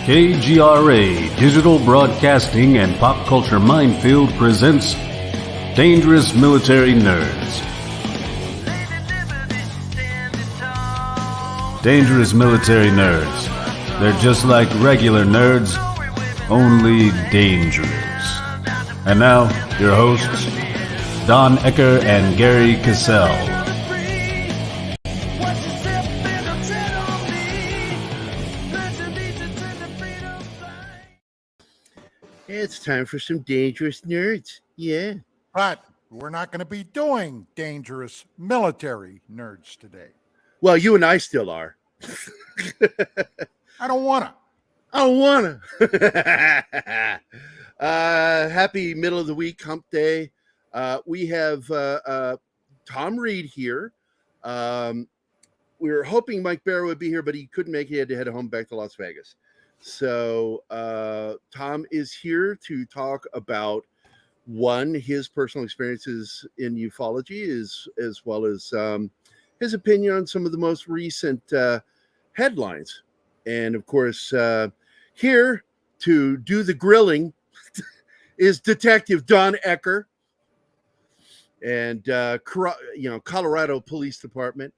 KGRA Digital Broadcasting and Pop Culture Minefield presents Dangerous Military Nerds. Dangerous Military Nerds. They're just like regular nerds, only dangerous. And now, your hosts, Don Ecker and Gerry Cassell. It's time for some dangerous nerds. Yeah. But we're not going to be doing dangerous military nerds today. Well, you and I still are. I don't want to. I don't want to. Happy middle of the week, hump day. We have Thom Reed here. We were hoping Mike Bara would be here, but he couldn't make it. He had to head home back to Las Vegas. So Thom is here to talk about his personal experiences in ufology, as well as his opinion on some of the most recent headlines. And of course, here to do the grilling is Detective Don Ecker, and Colorado Police Department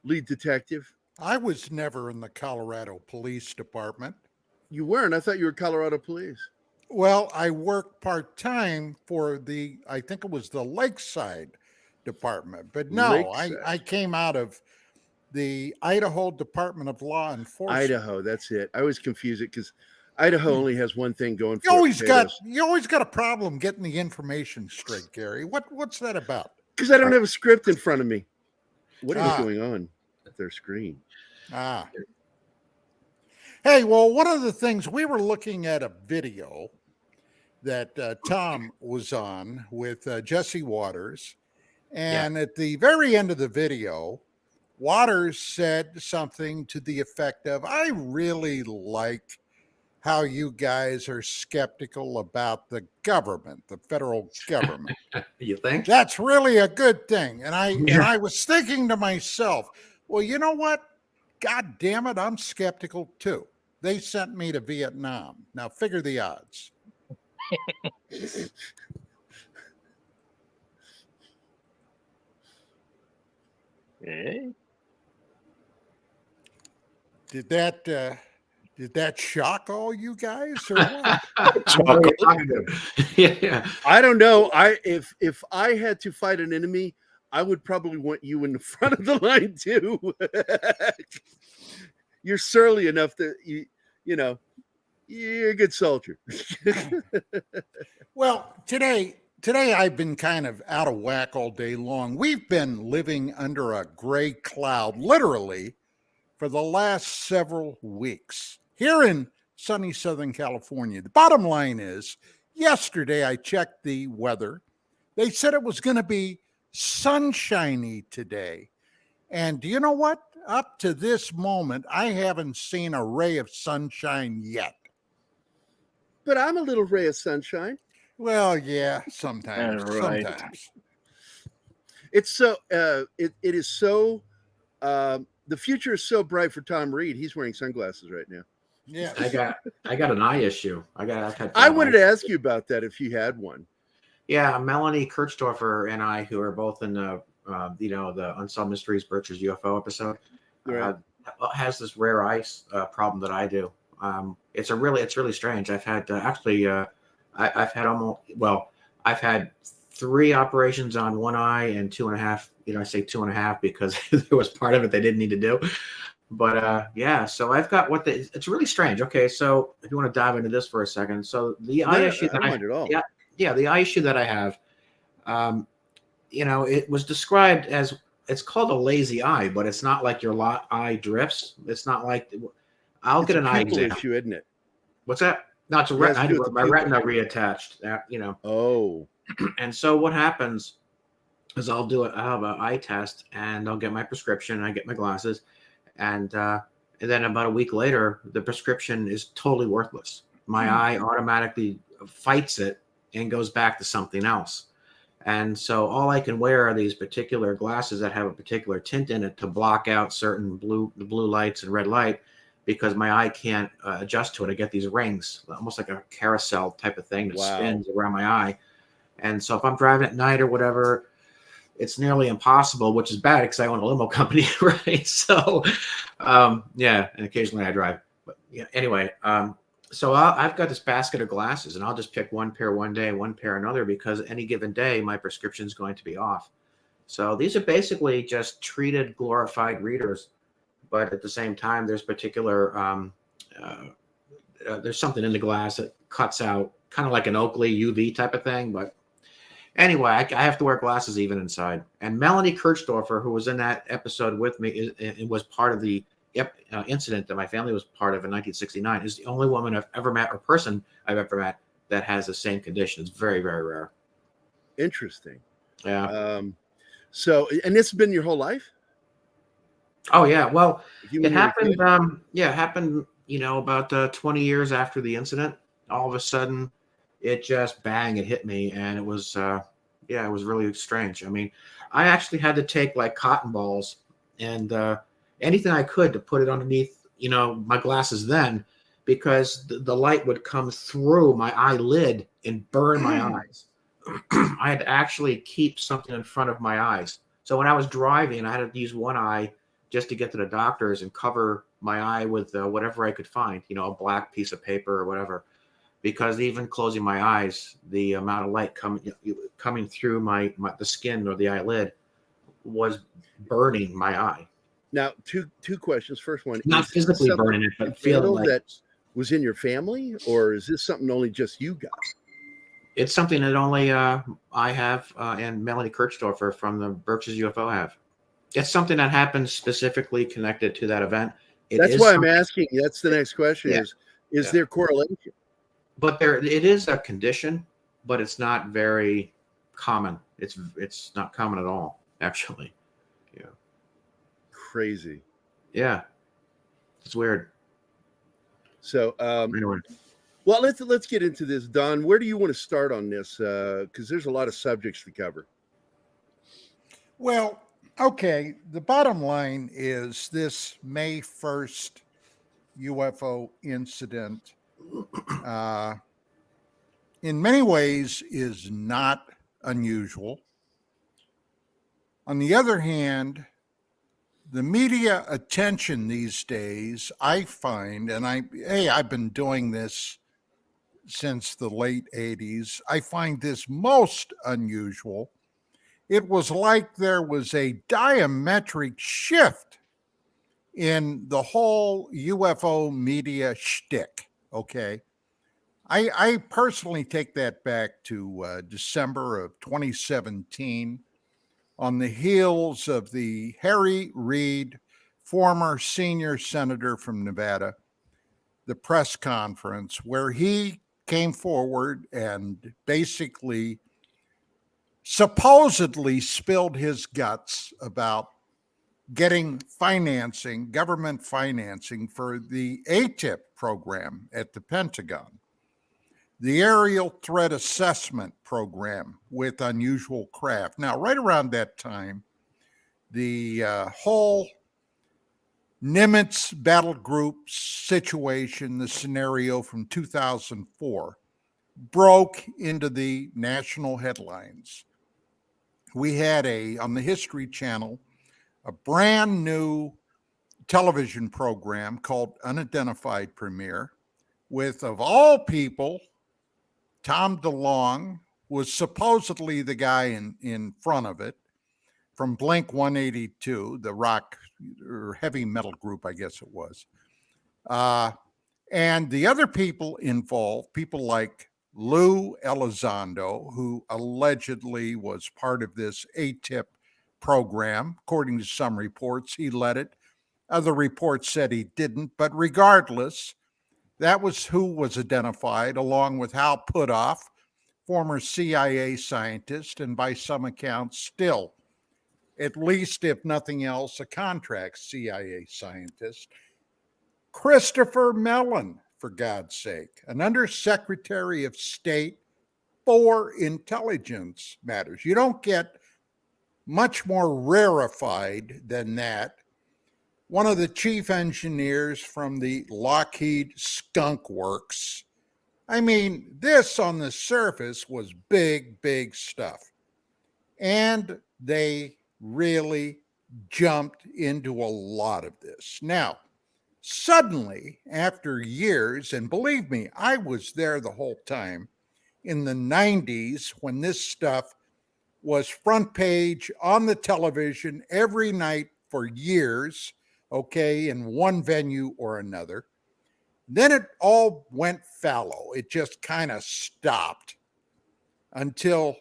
lead detective. I was never in the Colorado Police Department. You weren't? I thought you were Colorado Police. Well, I worked part-time for I think it was the Lakeside Department. But no, I came out of the Idaho Department of Law Enforcement. Idaho, that's it. I always confuse it because Idaho only has one thing going for it. You always got a problem getting the information straight, Gerry. What's that about? Because I don't have a script in front of me. What is going on at their screen? Hey, well, one of the things, we were looking at a video that Thom was on with Jesse Waters. And at the very end of the video, Waters said something to the effect of, I really like how you guys are skeptical about the government, the federal government. You think? That's really a good thing. And I was thinking to myself, well, you know what? God damn it, I'm skeptical too. They sent me to Vietnam. Now figure the odds. Did that shock all you guys or what? Yeah. I don't know. If I had to fight an enemy, I would probably want you in the front of the line too. You're surly enough that you're a good soldier. Well, today I've been kind of out of whack all day long. We've been living under a gray cloud, literally, for the last several weeks here in sunny Southern California. The bottom line is, yesterday I checked the weather. They said it was going to be sunshiny today. And do you know what? Up to this moment, I haven't seen a ray of sunshine yet. But I'm a little ray of sunshine. Well, yeah, sometimes. Right. Sometimes. It's so it is so the future is so bright for Thom Reed. He's wearing sunglasses right now. Yeah. I got an eye issue. I wanted to ask you about that if you had one. Yeah, Melanie Kirchdorfer and I, who are both in the Unsolved Mysteries Birch's UFO episode, has this rare eye problem that I do. It's really strange. I've had I've had 3 operations on one eye and 2.5. I say 2.5 because there was part of it they didn't need to do. But so I've got it's really strange. Okay, so if you want to dive into this for a second, so the eye issue that the eye issue that I have, it was described as, it's called a lazy eye, but it's not like your eye drifts. It's not like I'll get an eye exam. Issue, isn't it? What's that? No, it's a retina. My retina reattached. Oh. And so what happens is I'll have an eye test and I'll get my prescription. I get my glasses, and then about a week later, the prescription is totally worthless. My eye automatically fights it and goes back to something else. And so all I can wear are these particular glasses that have a particular tint in it to block out certain blue lights and red light. because my eye can't adjust to it. I get these rings, almost like a carousel type of thing that Wow. spins around my eye. And so if I'm driving at night or whatever, it's nearly impossible, which is bad because I own a limo company, right? So, yeah, and occasionally I drive. But yeah, anyway, so I've got this basket of glasses, and I'll just pick one pair one day, one pair another, because any given day my prescription is going to be off. So these are basically just treated, glorified readers, but at the same time, there's particular there's something in the glass that cuts out, kind of like an Oakley UV type of thing, but. Anyway, I have to wear glasses even inside. And Melanie Kirchdorfer, who was in that episode with me, it was part of the incident that my family was part of in 1969, is the only woman I've ever met, or person I've ever met, that has the same condition. It's very, very rare. Interesting. Yeah. So, and this has been your whole life? Oh, yeah. Well, You it when you were a happened, kid? it happened, about 20 years after the incident. All of a sudden, it just bang, it hit me, and it was it was really strange. I mean, I actually had to take like cotton balls and anything I could to put it underneath my glasses then, because the light would come through my eyelid and burn my eyes. I had to actually keep something in front of my eyes. So when I was driving, I had to use one eye just to get to the doctors and cover my eye with whatever I could find, a black piece of paper or whatever. Because even closing my eyes, the amount of light coming through the skin or the eyelid was burning my eye. Now, two questions. First one, Not is this physically something burning it, but fatal feeling like that was in your family, or is this something only just you got? it's something that only I have and Melanie Kirchdorfer from the Berkshire's UFO have. It's something that happened specifically connected to that event. That's why I'm asking. That's the next question. Yeah. Is there correlation? But it is a condition, but it's not very common. It's not common at all, actually. Yeah. Crazy. Yeah. It's weird. So Anyway. well, let's get into this. Don, where do you want to start on this? Because there's a lot of subjects to cover. Well, okay. The bottom line is this May 1st UFO incident, in many ways, is not unusual. On the other hand, the media attention these days, I find, and I've been doing this since the late 80s, I find this most unusual. It was like there was a diametric shift in the whole UFO media shtick, okay? I personally take that back to December of 2017 on the heels of the Harry Reid, former senior senator from Nevada, the press conference where he came forward and basically supposedly spilled his guts about getting financing, government financing for the ATIP program at the Pentagon, the Aerial Threat Assessment Program with unusual craft. Now, right around that time, the whole Nimitz battle group situation, the scenario from 2004, broke into the national headlines. We had on the History Channel, a brand new television program called Unidentified Premiere with, of all people, Tom DeLonge was supposedly the guy in front of it from Blink 182, the rock or heavy metal group, I guess it was. And the other people involved, people like Lou Elizondo, who allegedly was part of this ATIP program. According to some reports, he led it. Other reports said he didn't. But regardless, that was who was identified, along with Hal Puthoff, former CIA scientist, and by some accounts still, at least if nothing else, a contract CIA scientist. Christopher Mellon, for God's sake, an undersecretary of state for intelligence matters. You don't get much more rarefied than that one of the chief engineers from the Lockheed Skunk Works. I mean, this on the surface was big, big stuff. And they really jumped into a lot of this. Now, suddenly, after years, and believe me, I was there the whole time, in the 90s when this stuff was front page on the television every night for years, okay, in one venue or another. Then it all went fallow. It just kind of stopped until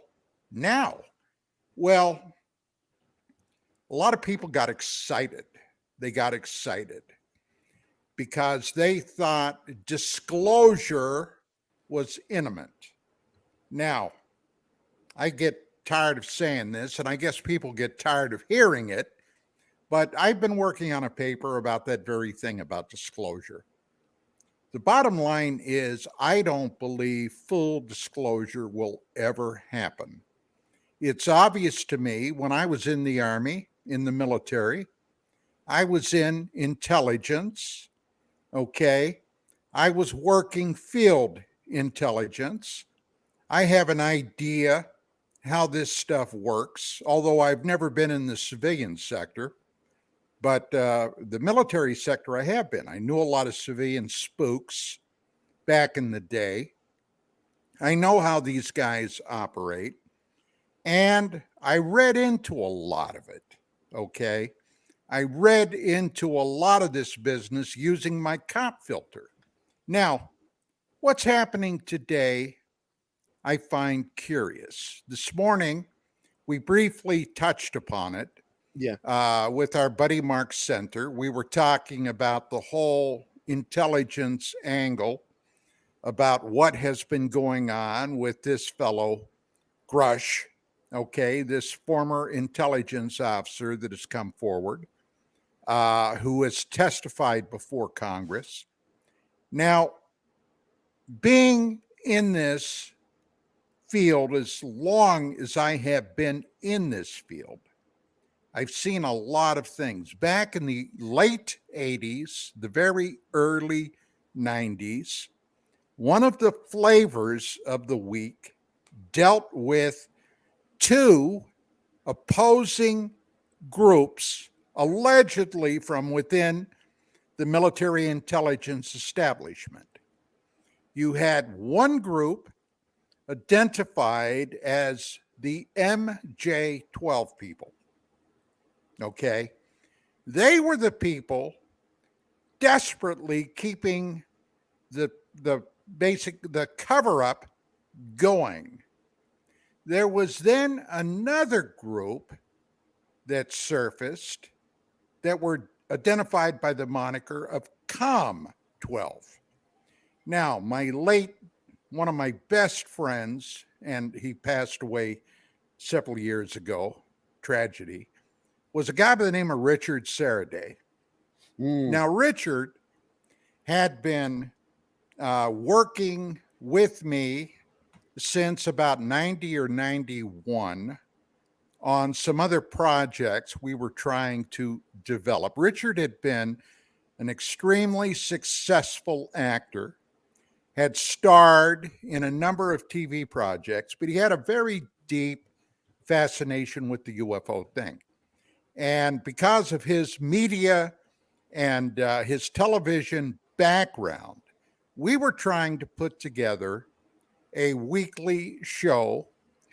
now. Well, a lot of people got excited. They got excited because they thought disclosure was imminent. Now, I get tired of saying this, and I guess people get tired of hearing it, but I've been working on a paper about that very thing, about disclosure. The bottom line is, I don't believe full disclosure will ever happen. It's obvious to me when I was in the Army, in the military, I was in intelligence, okay? I was working field intelligence. I have an idea how this stuff works, although I've never been in the civilian sector. But the military sector I have been. I knew a lot of civilian spooks back in the day. I know how these guys operate. And I read into a lot of it, okay? I read into a lot of this business using my cop filter. Now, what's happening today, I find curious. This morning, we briefly touched upon it. Yeah. With our buddy Mark Center. We were talking about the whole intelligence angle, about what has been going on with this fellow Grush, okay, this former intelligence officer that has come forward, who has testified before Congress. Now, being in this field as long as I have been in this field, I've seen a lot of things. Back in the late 80s, the very early 90s, one of the flavors of the week dealt with two opposing groups, allegedly from within the military intelligence establishment. You had one group identified as the MJ-12 people. Okay, they were the people desperately keeping the cover up going. There was then another group that surfaced that were identified by the moniker of Com-12. Now, one of my best friends, and he passed away several years ago, tragedy, was a guy by the name of Richard Saraday. Now, Richard had been working with me since about 90 or 91 on some other projects we were trying to develop. Richard had been an extremely successful actor, had starred in a number of TV projects, but he had a very deep fascination with the UFO thing. And because of his media and his television background, we were trying to put together a weekly show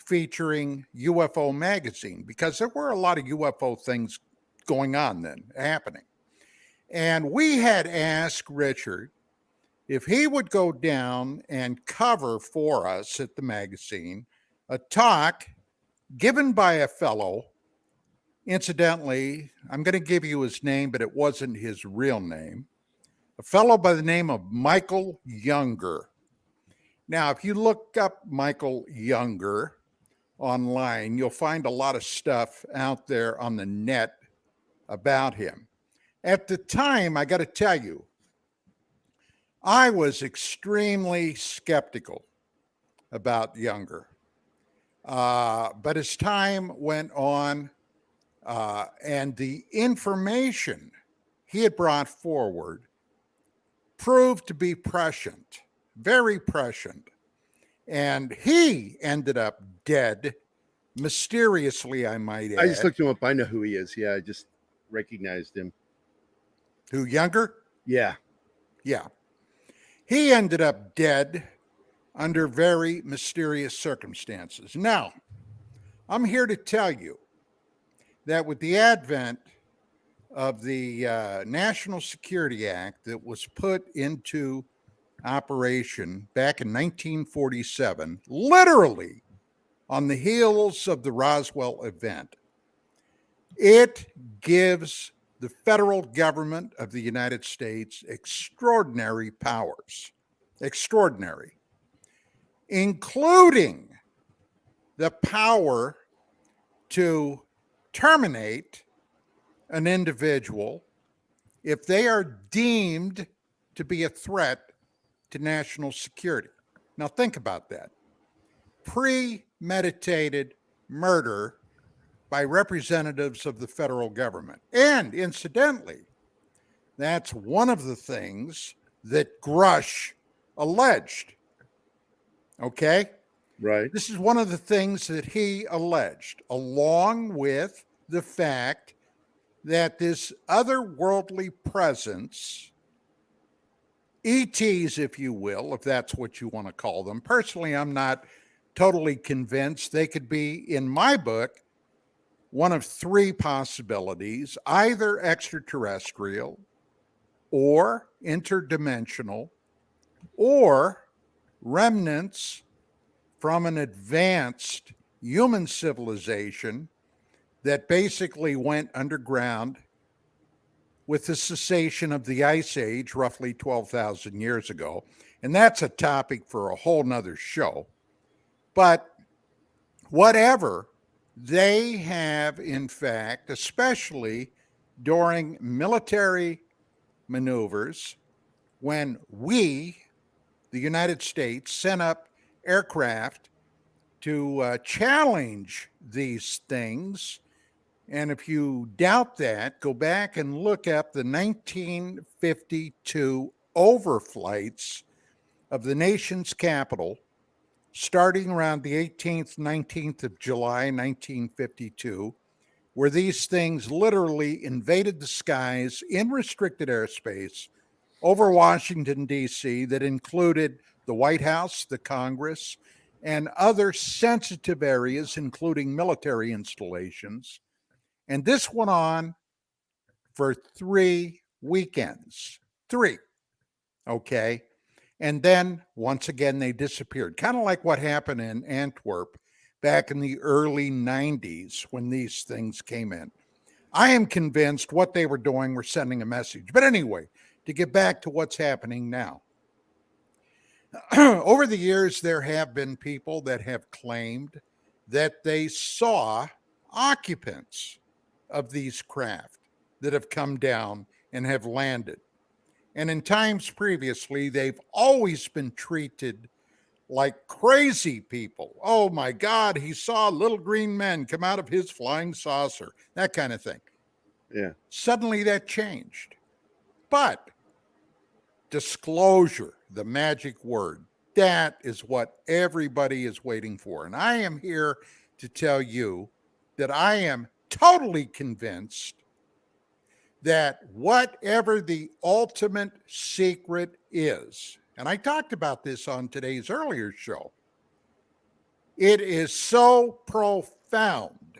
featuring UFO magazine, because there were a lot of UFO things going on then, happening. And we had asked Richard if he would go down and cover for us at the magazine a talk given by a fellow. Incidentally, I'm going to give you his name, but it wasn't his real name. A fellow by the name of Michael Younger. Now, if you look up Michael Younger online, you'll find a lot of stuff out there on the net about him. At the time, I got to tell you, I was extremely skeptical about Younger. But as time went on, and the information he had brought forward proved to be prescient, very prescient. And he ended up dead, mysteriously, I might add. I just looked him up. I know who he is. Yeah, I just recognized him. Who, Younger? Yeah. Yeah. He ended up dead under very mysterious circumstances. Now, I'm here to tell you that with the advent of the National Security Act that was put into operation back in 1947, literally on the heels of the Roswell event, it gives the federal government of the United States extraordinary powers, extraordinary, including the power to terminate an individual if they are deemed to be a threat to national security. Now, think about that. Premeditated murder by representatives of the federal government. And incidentally, that's one of the things that Grush alleged. Okay? Right. This is one of the things that he alleged, along with the fact that this otherworldly presence, ETs, if you will, if that's what you want to call them. Personally, I'm not totally convinced. They could be, in my book, one of three possibilities: either extraterrestrial or interdimensional or remnants from an advanced human civilization that basically went underground with the cessation of the Ice Age roughly 12,000 years ago. And that's a topic for a whole nother show. But whatever, they have, in fact, especially during military maneuvers, when we, the United States, sent up aircraft to challenge these things. And if you doubt that, go back and look up the 1952 overflights of the nation's capital, starting around the 18th, 19th of July, 1952, where these things literally invaded the skies in restricted airspace over Washington, D.C., that included the White House, the Congress, and other sensitive areas, including military installations. And this went on for 3 weekends. 3. Okay. And then once again, they disappeared. Kind of like what happened in Antwerp back in the early 90s when these things came in. I am convinced what they were doing were sending a message. But anyway, to get back to what's happening now. Over the years, there have been people that have claimed that they saw occupants of these craft that have come down and have landed. And in times previously, they've always been treated like crazy people. Oh my God, he saw little green men come out of his flying saucer, that kind of thing. Yeah. Suddenly that changed. But disclosure, the magic word, that is what everybody is waiting for. And I am here to tell you that I am totally convinced that whatever the ultimate secret is, and I talked about this on today's earlier show, it is so profound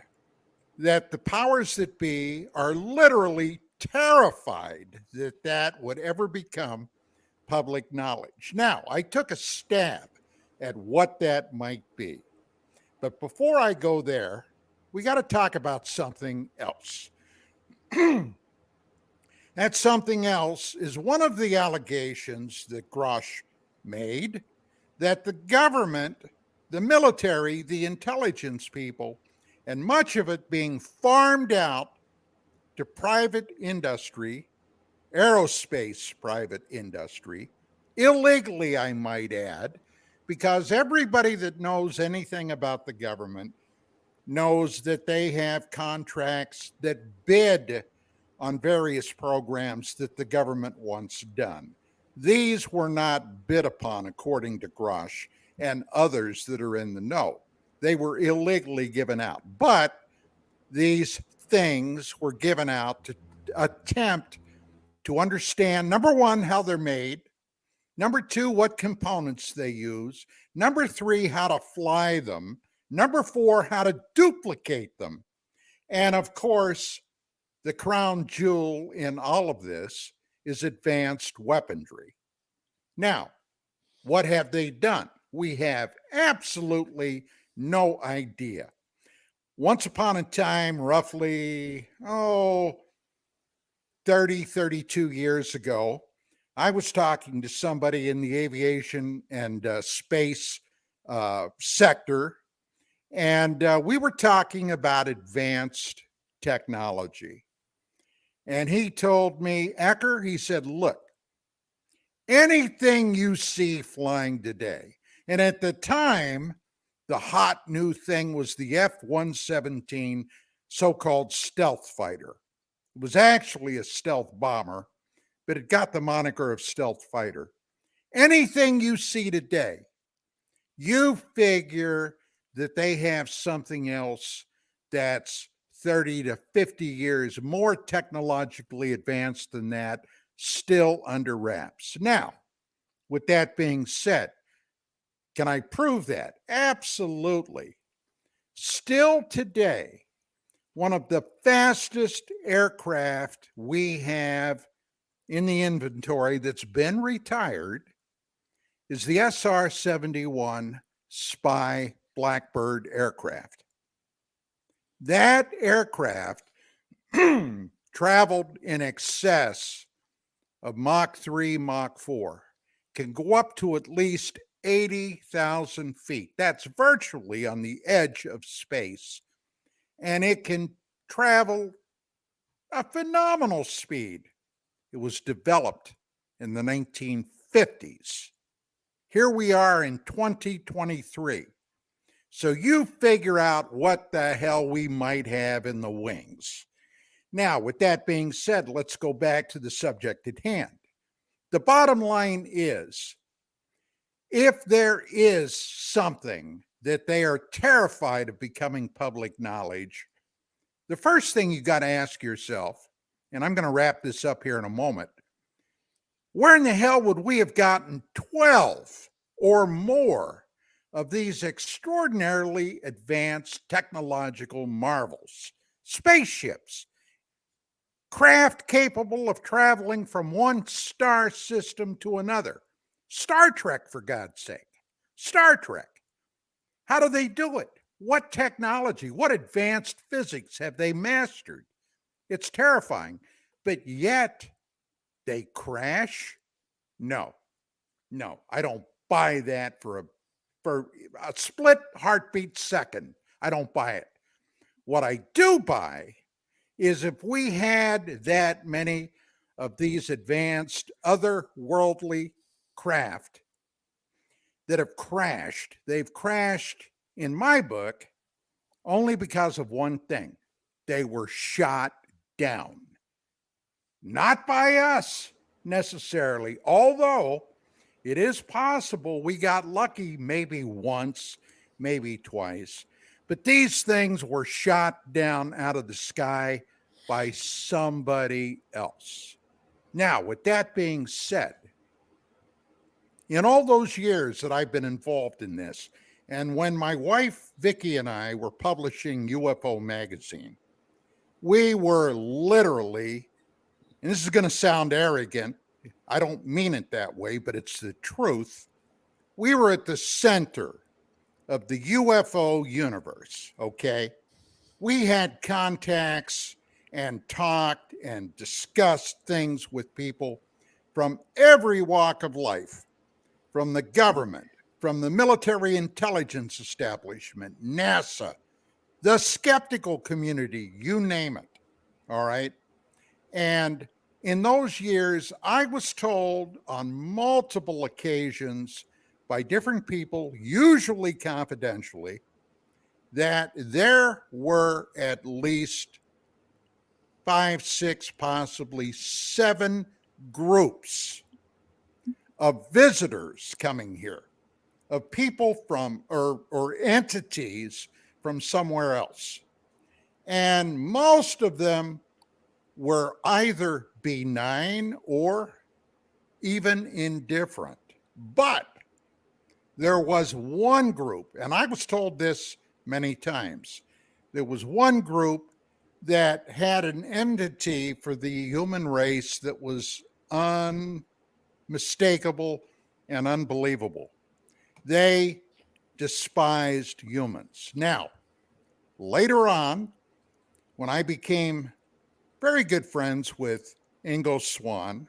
that the powers that be are literally terrified that that would ever become public knowledge. Now, I took a stab at what that might be. But before I go there, we got to talk about something else. That something else is one of the allegations that Grosh made, that the government, the military, the intelligence people, and much of it being farmed out to private industry, aerospace private industry, illegally, I might add, because everybody that knows anything about the government knows that they have contracts that bid on various programs that the government wants done. These were not bid upon, according to Grosh and others that are in the know. They were illegally given out. But these things were given out to attempt to understand, number one, how they're made. Number two, what components they use. Number three, how to fly them. Number four, how to duplicate them. And of course, the crown jewel in all of this is advanced weaponry. Now, what have they done? We have absolutely no idea. Once upon a time, roughly, 30, 32 years ago, I was talking to somebody in the aviation and space sector, and we were talking about advanced technology. And he told me, Ecker, he said, look, anything you see flying today, and at the time, the hot new thing was the F-117 so-called stealth fighter. It was actually a stealth bomber, but it got the moniker of stealth fighter. Anything you see today, you figure that they have something else that's 30 to 50 years more technologically advanced than that, still under wraps. Now, with that being said, can I prove that? Absolutely. Still today, one of the fastest aircraft we have in the inventory that's been retired is the SR-71 Spy Blackbird aircraft. That aircraft traveled in excess of Mach 3, Mach 4, can go up to at least 80,000 feet. That's virtually on the edge of space. And it can travel a phenomenal speed. It was developed in the 1950s. Here we are in 2023. So you figure out what the hell we might have in the wings. Now, with that being said, let's go back to the subject at hand. The bottom line is, if there is something that they are terrified of becoming public knowledge, the first thing you got to ask yourself, and I'm going to wrap this up here in a moment, where in the hell would we have gotten 12 or more of these extraordinarily advanced technological marvels, spaceships, craft capable of traveling from one star system to another? Star Trek, for God's sake. Star Trek. How do they do it? What technology, what advanced physics have they mastered? It's terrifying. But yet, they crash? No, I don't buy that for a split heartbeat second. I don't buy it. What I do buy is if we had that many of these advanced otherworldly craft that have crashed, they've crashed, in my book, only because of one thing. They were shot down. Not by us necessarily, although it is possible we got lucky maybe once, maybe twice. But these things were shot down out of the sky by somebody else. Now, with that being said, in all those years that I've been involved in this, and when my wife, Vicki, and I were publishing UFO magazine, we were literally, and this is going to sound arrogant, I don't mean it that way, but it's the truth, we were at the center of the UFO universe, okay? We had contacts and talked and discussed things with people from every walk of life, from the government, from the military intelligence establishment, NASA, the skeptical community, you name it, all right? And in those years, I was told on multiple occasions by different people, usually confidentially, that there were at least 5, 6, possibly 7 groups of visitors coming here, of people from or entities from somewhere else. And most of them were either benign or even indifferent. But there was one group, and I was told this many times, there was one group that had an enmity for the human race that was unmistakable and unbelievable. They despised humans. Now, later on, when I became very good friends with Ingo Swann,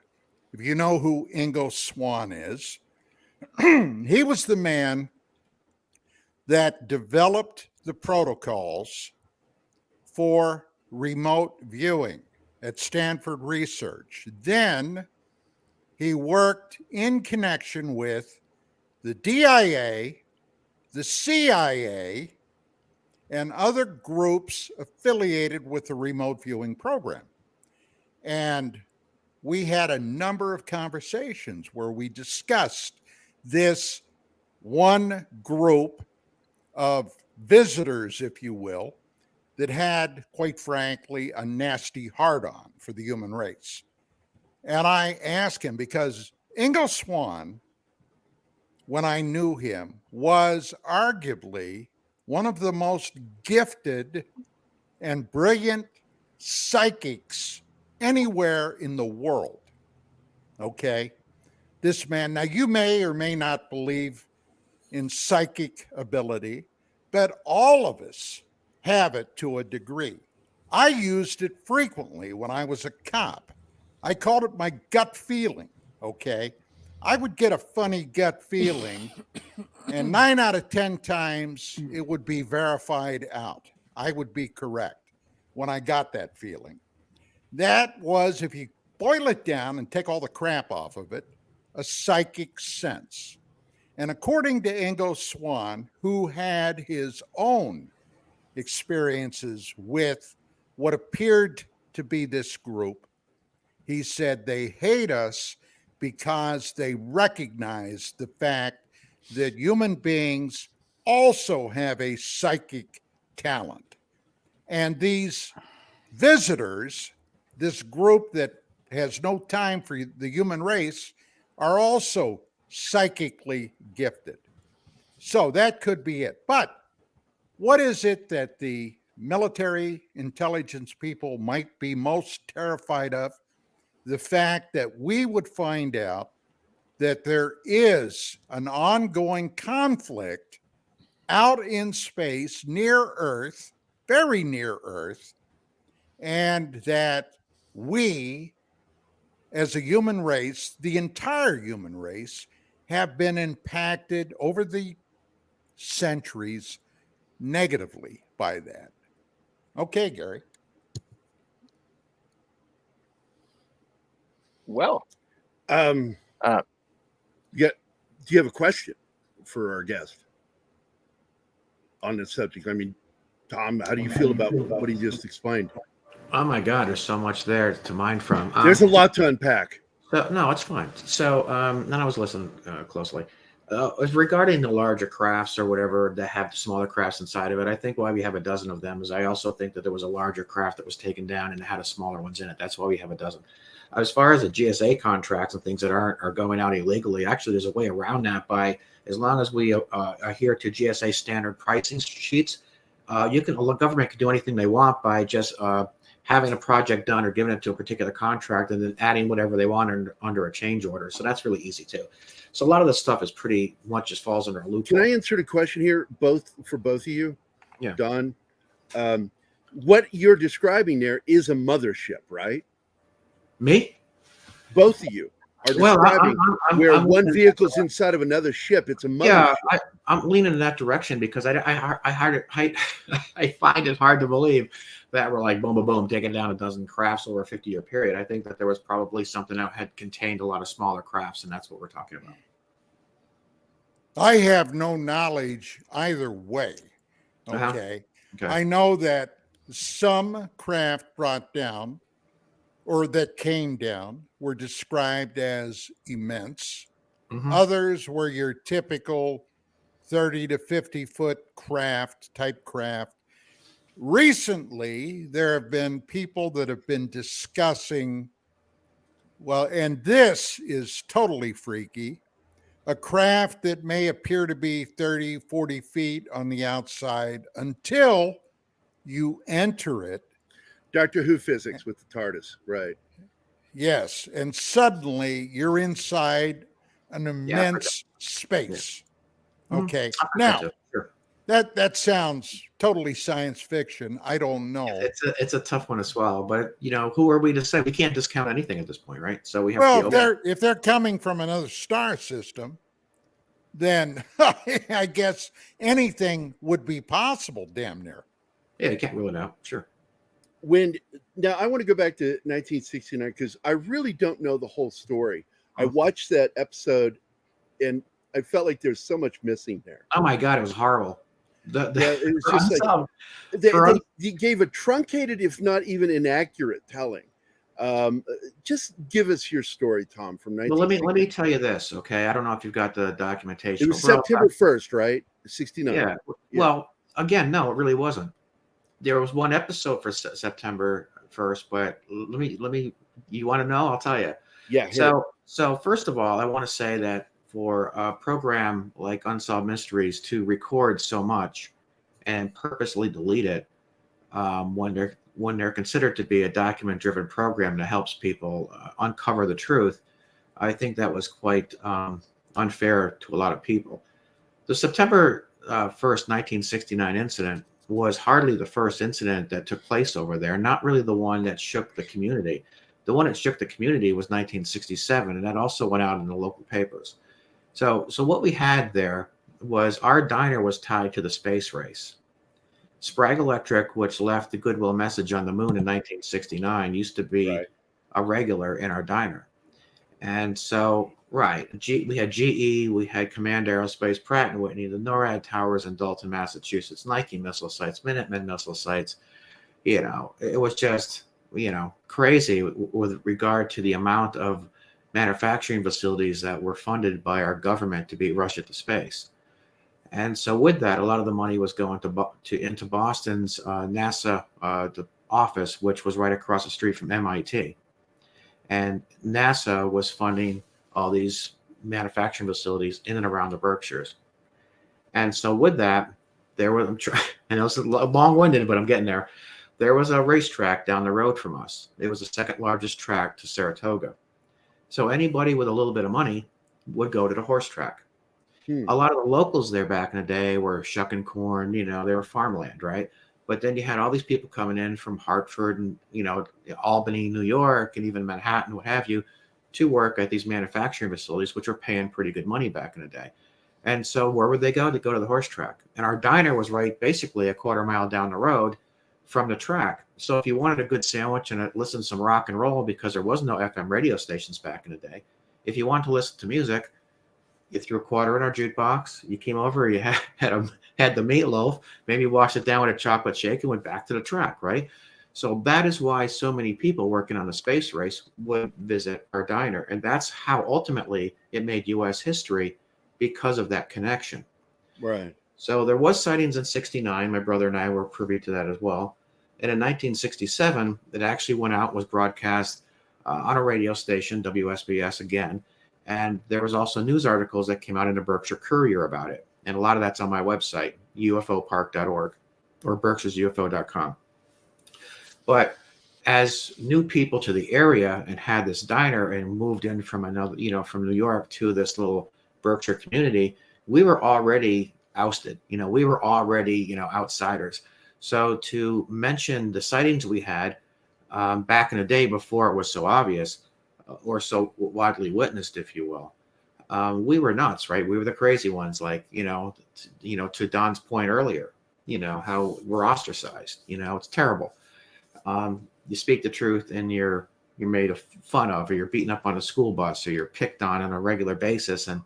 if you know who Ingo Swann is, he was the man that developed the protocols for remote viewing at Stanford Research. Then he worked in connection with the DIA, the CIA, and other groups affiliated with the remote viewing program. And we had a number of conversations where we discussed this one group of visitors, if you will, that had, quite frankly, a nasty hard-on for the human race. And I asked him, because Ingo Swann, when I knew him, was arguably one of the most gifted and brilliant psychics anywhere in the world. Okay? This man, now you may or may not believe in psychic ability, but all of us have it to a degree. I used it frequently when I was a cop. I called it my gut feeling, okay? I would get a funny gut feeling, and 9 out of 10 times it would be verified out. I would be correct when I got that feeling. That was, if you boil it down and take all the crap off of it, a psychic sense. And according to Ingo Swann, who had his own experiences with what appeared to be this group, he said they hate us because they recognize the fact that human beings also have a psychic talent. And these visitors, this group that has no time for the human race, are also psychically gifted. So that could be it. But what is it that the military intelligence people might be most terrified of? The fact that we would find out that there is an ongoing conflict out in space near Earth, very near Earth, and that we, as a human race, the entire human race, have been impacted over the centuries negatively by that. Okay, Gerry. Well, Do you have a question for our guest on this subject? I mean, Thom, how do you feel about what he just explained? Oh my God, there's so much there to mine from. There's a lot to unpack. No, it's fine. So, then I was listening closely. Regarding the larger crafts or whatever that have smaller crafts inside of it, I think why we have a dozen of them is I also think that there was a larger craft that was taken down and it had a smaller ones in it. That's why we have a dozen. As far as the GSA contracts and things that are going out illegally, actually, there's a way around that by as long as we adhere to GSA standard pricing sheets. The government can do anything they want by just having a project done or giving it to a particular contract and then adding whatever they want under a change order. So that's really easy too. So a lot of this stuff is pretty much just falls under a loophole. Can I answer the question here, for both of you? Yeah. Don, what you're describing there is a mothership, right? Me? Both of you are describing where I'm one vehicle's inside of another ship. It's a mothership. Yeah, I'm leaning in that direction because I find it hard to believe that we're like boom, boom, boom, taking down a dozen crafts over a 50-year period. I think that there was probably something that had contained a lot of smaller crafts, and that's what we're talking about. I have no knowledge either way. Okay. Okay. I know that Some craft brought down or that came down were described as immense. Mhm. Others were your typical 30 to 50 foot type craft. Recently, there have been people that have been discussing, well, and this is totally freaky, a craft that may appear to be 30, 40 feet on the outside until you enter it. Doctor Who physics with the TARDIS, right? Yes. And suddenly you're inside an Yeah, immense space. Mhm. Okay. I've heard that Now, too. Sure. that sounds totally science fiction. I don't know. It's a tough one to swallow, but who are we to say? We can't discount anything at this point, right? So we have to Well, be open. if they're coming from another star system, then I guess anything would be possible, damn near. Yeah, you can't rule it out. Sure. Now I want to go back to 1969 because I really don't know the whole story. I Oh. watched that episode and I felt like there's so much missing there. Oh my God, it was horrible. Yeah, it was just like Unsolved. they gave a truncated, if not even inaccurate, telling. Just give us your story, Tom, from Well, 1969. let me tell you this, okay? I don't know if you've got the documentation. It was but we're all- September 1st, right? 69. Yeah. Well, again, no, it really wasn't. There was one episode for September 1st, but let me. You want to know? I'll tell you. Yeah. hit it. So first of all, I want to say that for a program like Unsolved Mysteries to record so much and purposely delete it when they're considered to be a document-driven program that helps people uncover the truth, I think that was quite unfair to a lot of people. The September 1st, 1969 incident was hardly the first incident that took place over there, not really the one that shook the community. The one that shook the community was 1967, and that also went out in the local papers. So what we had there was our diner was tied to the space race. Sprague Electric, which left the Goodwill message on the moon in 1969, used to be Right. a regular in our diner. And so, we had GE, we had Command Aerospace, Pratt & Whitney, the NORAD towers in Dalton, Massachusetts, Nike missile sites, Minuteman missile sites. It was just, crazy with regard to the amount of manufacturing facilities that were funded by our government to beat Russia to space. And so with that, a lot of the money was going into Boston's NASA the office, which was right across the street from MIT. And NASA was funding all these manufacturing facilities in and around the Berkshires. And so with that, there was, I know it's long-winded, but I'm getting there. There was a racetrack down the road from us. It was the second largest track to Saratoga. So anybody with a little bit of money would go to the horse track. A lot of the locals there back in the day were shucking corn, they were farmland, right? But then you had all these people coming in from Hartford and, Albany, New York, and even Manhattan, what have you, to work at these manufacturing facilities, which were paying pretty good money back in the day. And so where would they go? They'd go to the horse track. And our diner was right basically a quarter mile down the road from the track. So if you wanted a good sandwich and listen to some rock and roll, because there was no FM radio stations back in the day, if you wanted to listen to music, you threw a quarter in our jukebox, you came over, you had the meatloaf, maybe washed it down with a chocolate shake and went back to the track, right? So that is why so many people working on the space race would visit our diner. And that's how ultimately it made U.S. history, because of that connection. Right. So there was sightings in 69. My brother and I were privy to that as well. And in 1967, it actually went out, was broadcast on a radio station, WSBS again. And there was also news articles that came out in the Berkshire Courier about it. And a lot of that's on my website, ufopark.org or berkshiresufo.com. But as new people to the area and had this diner and moved in from another, from New York to this little Berkshire community, we were already ousted. We were already, outsiders. So to mention the sightings we had back in the day before it was so obvious, or so widely witnessed, if you will, we were nuts, right? We were the crazy ones, like, to Don's point earlier, how we're ostracized, it's terrible. You speak the truth and you're made fun of, or you're beaten up on a school bus, or you're picked on a regular basis. And,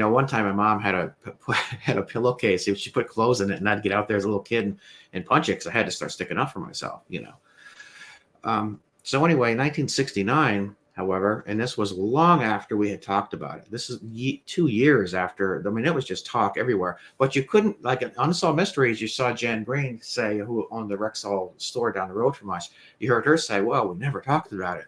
One time my mom had a pillowcase. She put clothes in it, and I'd get out there as a little kid and punch it because I had to start sticking up for myself. So anyway, 1969, however, and this was long after we had talked about it. This is 2 years after. I mean, it was just talk everywhere. But you couldn't, like in Unsolved Mysteries, you saw Jan Green say, who owned the Rexall store down the road from us. You heard her say, "Well, we never talked about it."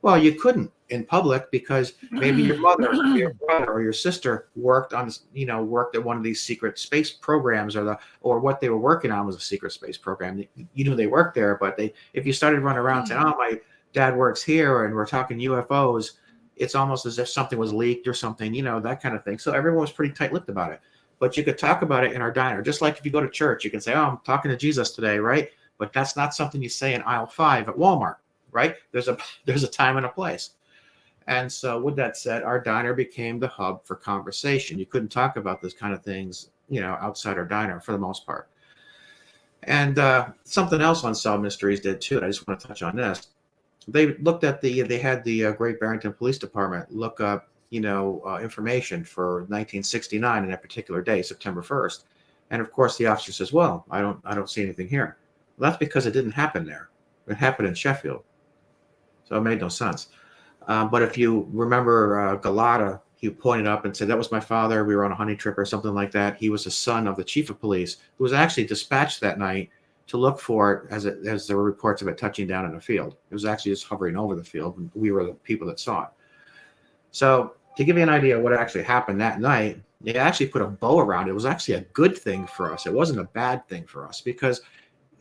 Well, you couldn't in public because maybe your mother, or your brother, or your sister worked at one of these secret space programs, or what they were working on was a secret space program. You knew they worked there, but if you started running around saying, "Oh, my dad works here and we're talking UFOs," it's almost as if something was leaked or something, that kind of thing. So everyone was pretty tight-lipped about it. But you could talk about it in our diner, just like if you go to church, you can say, "Oh, I'm talking to Jesus today," right? But that's not something you say in aisle 5 at Walmart. Right? There's a time and a place. And so with that said, our diner became the hub for conversation. You couldn't talk about this kind of things, outside our diner for the most part. And something else Unsolved Mysteries did too. I just want to touch on this. They looked at they had the Great Barrington Police Department look up, information for 1969 and that particular day, September 1st. And of course the officer says, "Well, I don't see anything here." Well, that's because it didn't happen there. It happened in Sheffield. So it made no sense. But if you remember Galata, he pointed up and said, "That was my father. We were on a hunting trip," or something like that. He was the son of the chief of police, who was actually dispatched that night to look for it as there were reports of it touching down in a field. It was actually just hovering over the field, and we were the people that saw it. So to give you an idea of what actually happened that night, they actually put a bow around it. It was actually a good thing for us. It wasn't a bad thing for us because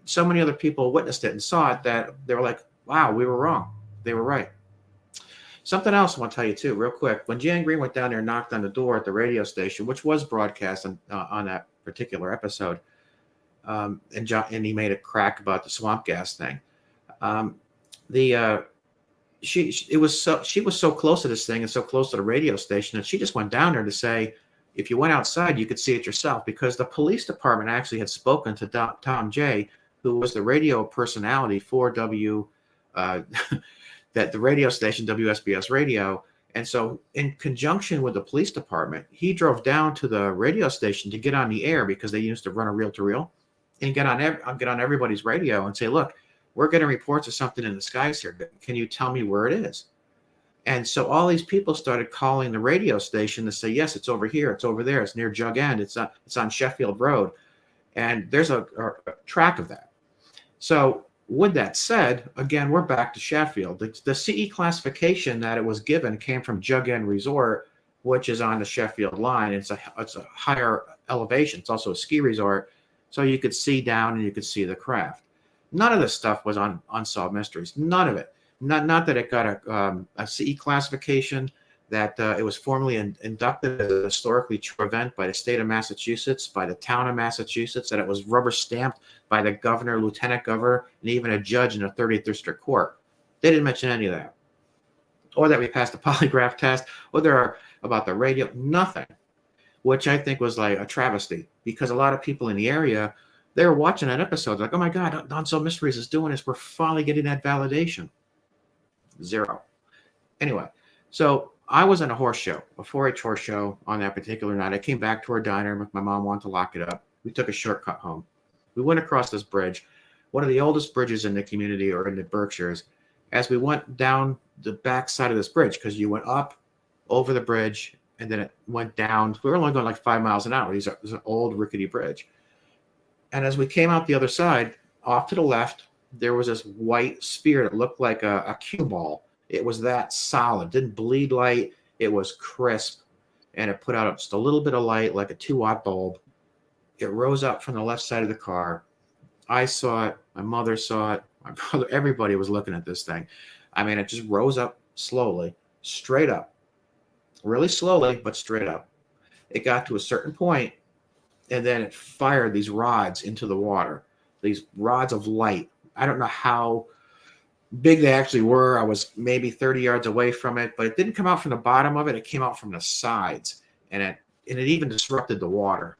so many other people witnessed it and saw it that they were like, "Wow, we were wrong. They were right." Something else I want to tell you too, real quick. When Jan Green went down there and knocked on the door at the radio station, which was broadcast on that particular episode, and he made a crack about the swamp gas thing. She was so close to this thing and so close to the radio station that she just went down there to say, if you went outside, you could see it yourself, because the police department actually had spoken to Thom J, who was the radio personality for that the radio station, WSBS Radio. And so in conjunction with the police department, he drove down to the radio station to get on the air, because they used to run a reel-to-reel, and get on everybody's radio and say, "Look, we're getting reports of something in the skies here. Can you tell me where it is?" And so all these people started calling the radio station to say, "Yes, it's over here. It's over there. It's near Jug End. It's on Sheffield Road." And there's a track of that. So with that said, again, we're back to Sheffield. The CE classification that it was given came from Jug End Resort, which is on the Sheffield line. It's a higher elevation. It's also a ski resort, so you could see down and you could see the craft. None of this stuff was on Unsolved Mysteries. None of it. Not that it got a CE classification, that it was formally inducted as a historically true event by the state of Massachusetts, by the town of Massachusetts, that it was rubber stamped by the governor, lieutenant governor, and even a judge in the 30th District Court. They didn't mention any of that. Or that we passed a polygraph test, or there are about the radio, nothing. Which I think was like a travesty, because a lot of people in the area, they were watching that episode like, "Oh my God, Unsolved Mysteries is doing this. We're finally getting that validation." Zero. Anyway, so I was in a horse show, a 4-H horse show on that particular night. I came back to our diner. My mom wanted to lock it up. We took a shortcut home. We went across this bridge, one of the oldest bridges in the community, or in the Berkshires. As we went down the back side of this bridge, because you went up over the bridge and then it went down. We were only going like 5 miles an hour. It's an old rickety bridge. And as we came out the other side, off to the left, there was this white sphere that looked like a cue ball. It was that solid, didn't bleed light. It was crisp, and it put out just a little bit of light, like a 2-watt bulb. It rose up from the left side of the car. I saw it. My mother saw it. My brother, everybody was looking at this thing. I mean, it just rose up slowly, straight up, really slowly, but straight up. It got to a certain point, and then it fired these rods into the water, these rods of light. I don't know how big they actually were. I was maybe 30 yards away from it, but it didn't come out from the bottom of it. It came out from the sides, and it even disrupted the water.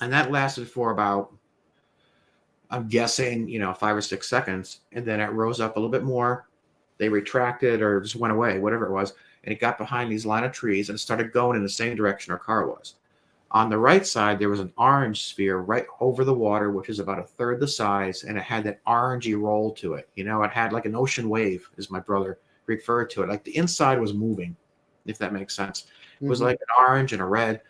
And that lasted for about, I'm guessing, 5 or 6 seconds. And then it rose up a little bit more. They retracted or just went away, whatever it was. and it got behind these line of trees and started going in the same direction our car was. On the right side, there was an orange sphere right over the water, which is about a third the size, and it had that orangey roll to it. You know, it had like an ocean wave, as my brother referred to it. Like the inside was moving, if that makes sense. It was like an orange and a red,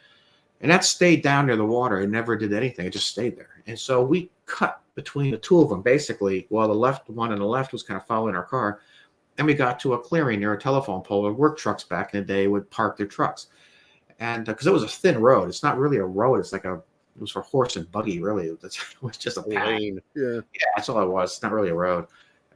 and that stayed down near the water. It never did anything. It just stayed there. And so we cut between the two of them, basically, while the left one on the left was kind of following our car. And we got to a clearing near a telephone pole where work trucks back in the day would park their trucks. And because it was a thin road, it's not really a road. It's like it was for horse and buggy, really. It was just a path. lane. Yeah, that's all it was. It's not really a road.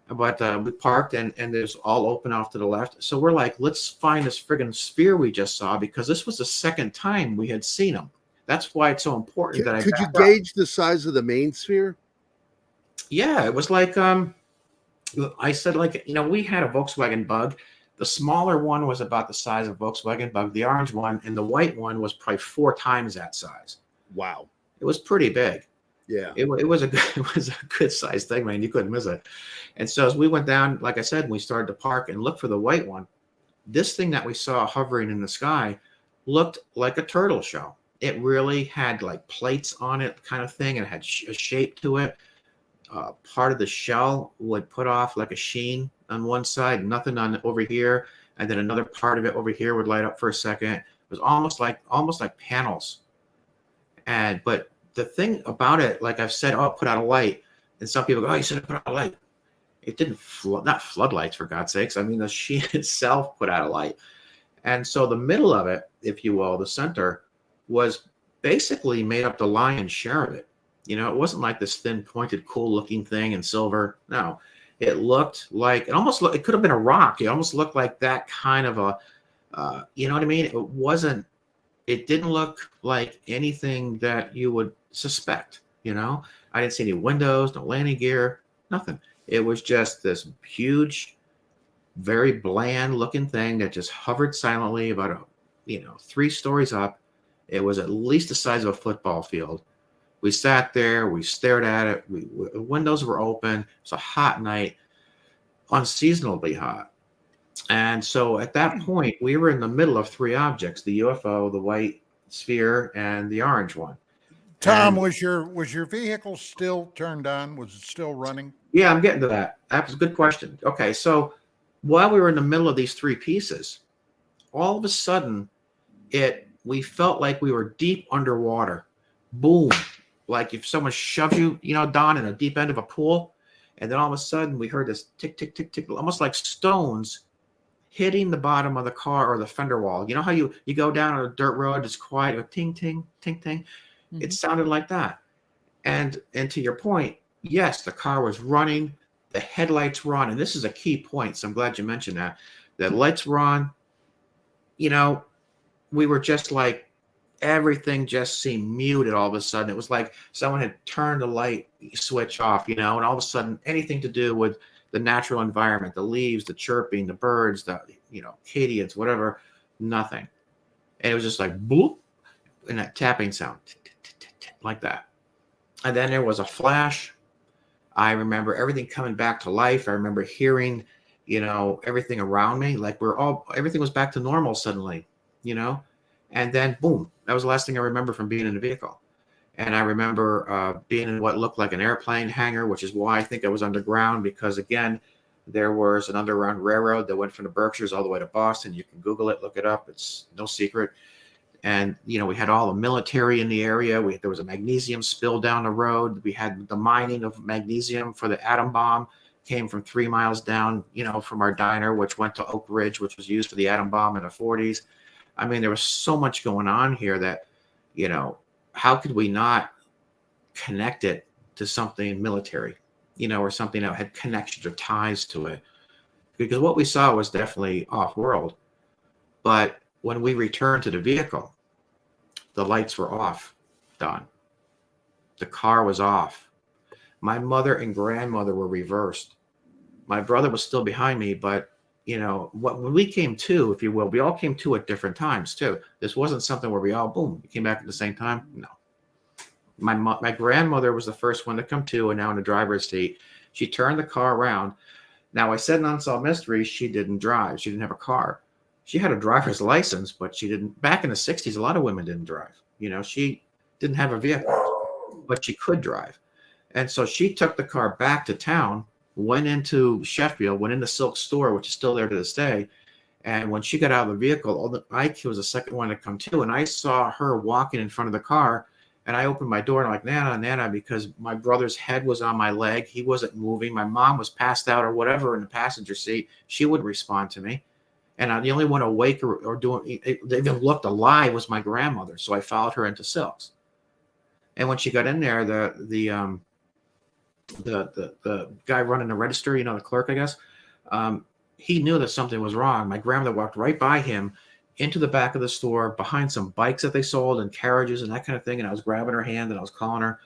But we parked, and there's all open off to the left. So we're like, let's find this friggin' sphere we just saw, because this was the second time we had seen them. That's why it's so important that I could you gauge the size of the main sphere? Yeah, it was like I said, like, you know, we had a Volkswagen Bug. The smaller one was about the size of Volkswagen Bug, the orange one, and the white one was probably 4 times that size. Wow, it was pretty big. Yeah, it was a good sized thing, man. You couldn't miss it. And so as we went down, like I said, we started to park and look for the white one. This thing that we saw hovering in the sky looked like a turtle shell. It really had like plates on it, kind of thing, and it had a shape to it. Part of the shell would put off like a sheen on one side, nothing on over here, and then another part of it over here would light up for a second. It was almost like panels. But the thing about it, like I've said, oh, put out a light, and some people go, oh, you should have put out a light. It didn't not floodlights, for God's sakes. I mean, the sheen itself put out a light. And so the middle of it, if you will, the center, was basically made up the lion's share of it. You know, it wasn't like this thin, pointed, cool-looking thing in silver. No, it looked like it could have been a rock. It almost looked like that kind of a, you know what I mean? It didn't look like anything that you would suspect. You know, I didn't see any windows, no landing gear, nothing. It was just this huge, very bland-looking thing that just hovered silently about 3 stories up. It was at least the size of a football field. We sat there, we stared at it, windows were open. It was a hot night, unseasonably hot. And so at that point, we were in the middle of 3 objects: the UFO, the white sphere, and the orange one. Thom, was your vehicle still turned on? Was it still running? Yeah, I'm getting to that. That's a good question. Okay, so while we were in the middle of these 3 pieces, all of a sudden, we felt like we were deep underwater. Boom. Like if someone shoved you, Don, in a deep end of a pool, and then all of a sudden we heard this tick, tick, tick, tick, almost like stones hitting the bottom of the car or the fender wall. You know how you go down on a dirt road, it's quiet, a ting, ting, ting, ting. Mm-hmm. It sounded like that. And to your point, yes, the car was running, the headlights were on, and this is a key point, so I'm glad you mentioned that. The lights were on. We were just like, everything just seemed muted all of a sudden. It was like someone had turned the light switch off, and all of a sudden anything to do with the natural environment, the leaves, the chirping, the birds, the, katydids, whatever, nothing. And it was just like bloop, and that tapping sound, like that. And then there was a flash. I remember everything coming back to life. I remember hearing, everything around me, like everything was back to normal suddenly, And then, boom, that was the last thing I remember from being in the vehicle. And I remember being in what looked like an airplane hangar, which is why I think I was underground, because, again, there was an underground railroad that went from the Berkshires all the way to Boston. You can Google it, look it up. It's no secret. And, we had all the military in the area. There was a magnesium spill down the road. We had the mining of magnesium for the atom bomb came from 3 miles down, from our diner, which went to Oak Ridge, which was used for the atom bomb in the 40s. I mean, there was so much going on here that, how could we not connect it to something military, or something that had connections or ties to it? Because what we saw was definitely off-world. But when we returned to the vehicle, the lights were off, Don. The car was off. My mother and grandmother were reversed. My brother was still behind me, but when we came to, if you will, we all came to at different times too. This wasn't something where we all, boom, came back at the same time. No. My grandmother was the first one to come to, and now in the driver's seat. She turned the car around. Now, I said in Unsolved Mysteries, she didn't drive. She didn't have a car. she had a driver's license, but she didn't. Back in the 60s, a lot of women didn't drive. She didn't have a vehicle, but she could drive. And so she took the car back to town, went into Sheffield, went into Silk store, which is still there to this day. And when she got out of the vehicle, Ike was the second one to come to, and I saw her walking in front of the car. And I opened my door and I'm like, Nana, Nana, because my brother's head was on my leg. He wasn't moving. My mom was passed out or whatever in the passenger seat. She wouldn't respond to me. And the only one awake or doing, they even looked alive was my grandmother. So I followed her into Silks. And when she got in there, the guy running the register, the clerk, I guess, he knew that something was wrong. My grandmother walked right by him into the back of the store behind some bikes that they sold and carriages and that kind of thing. And I was grabbing her hand and I was calling her.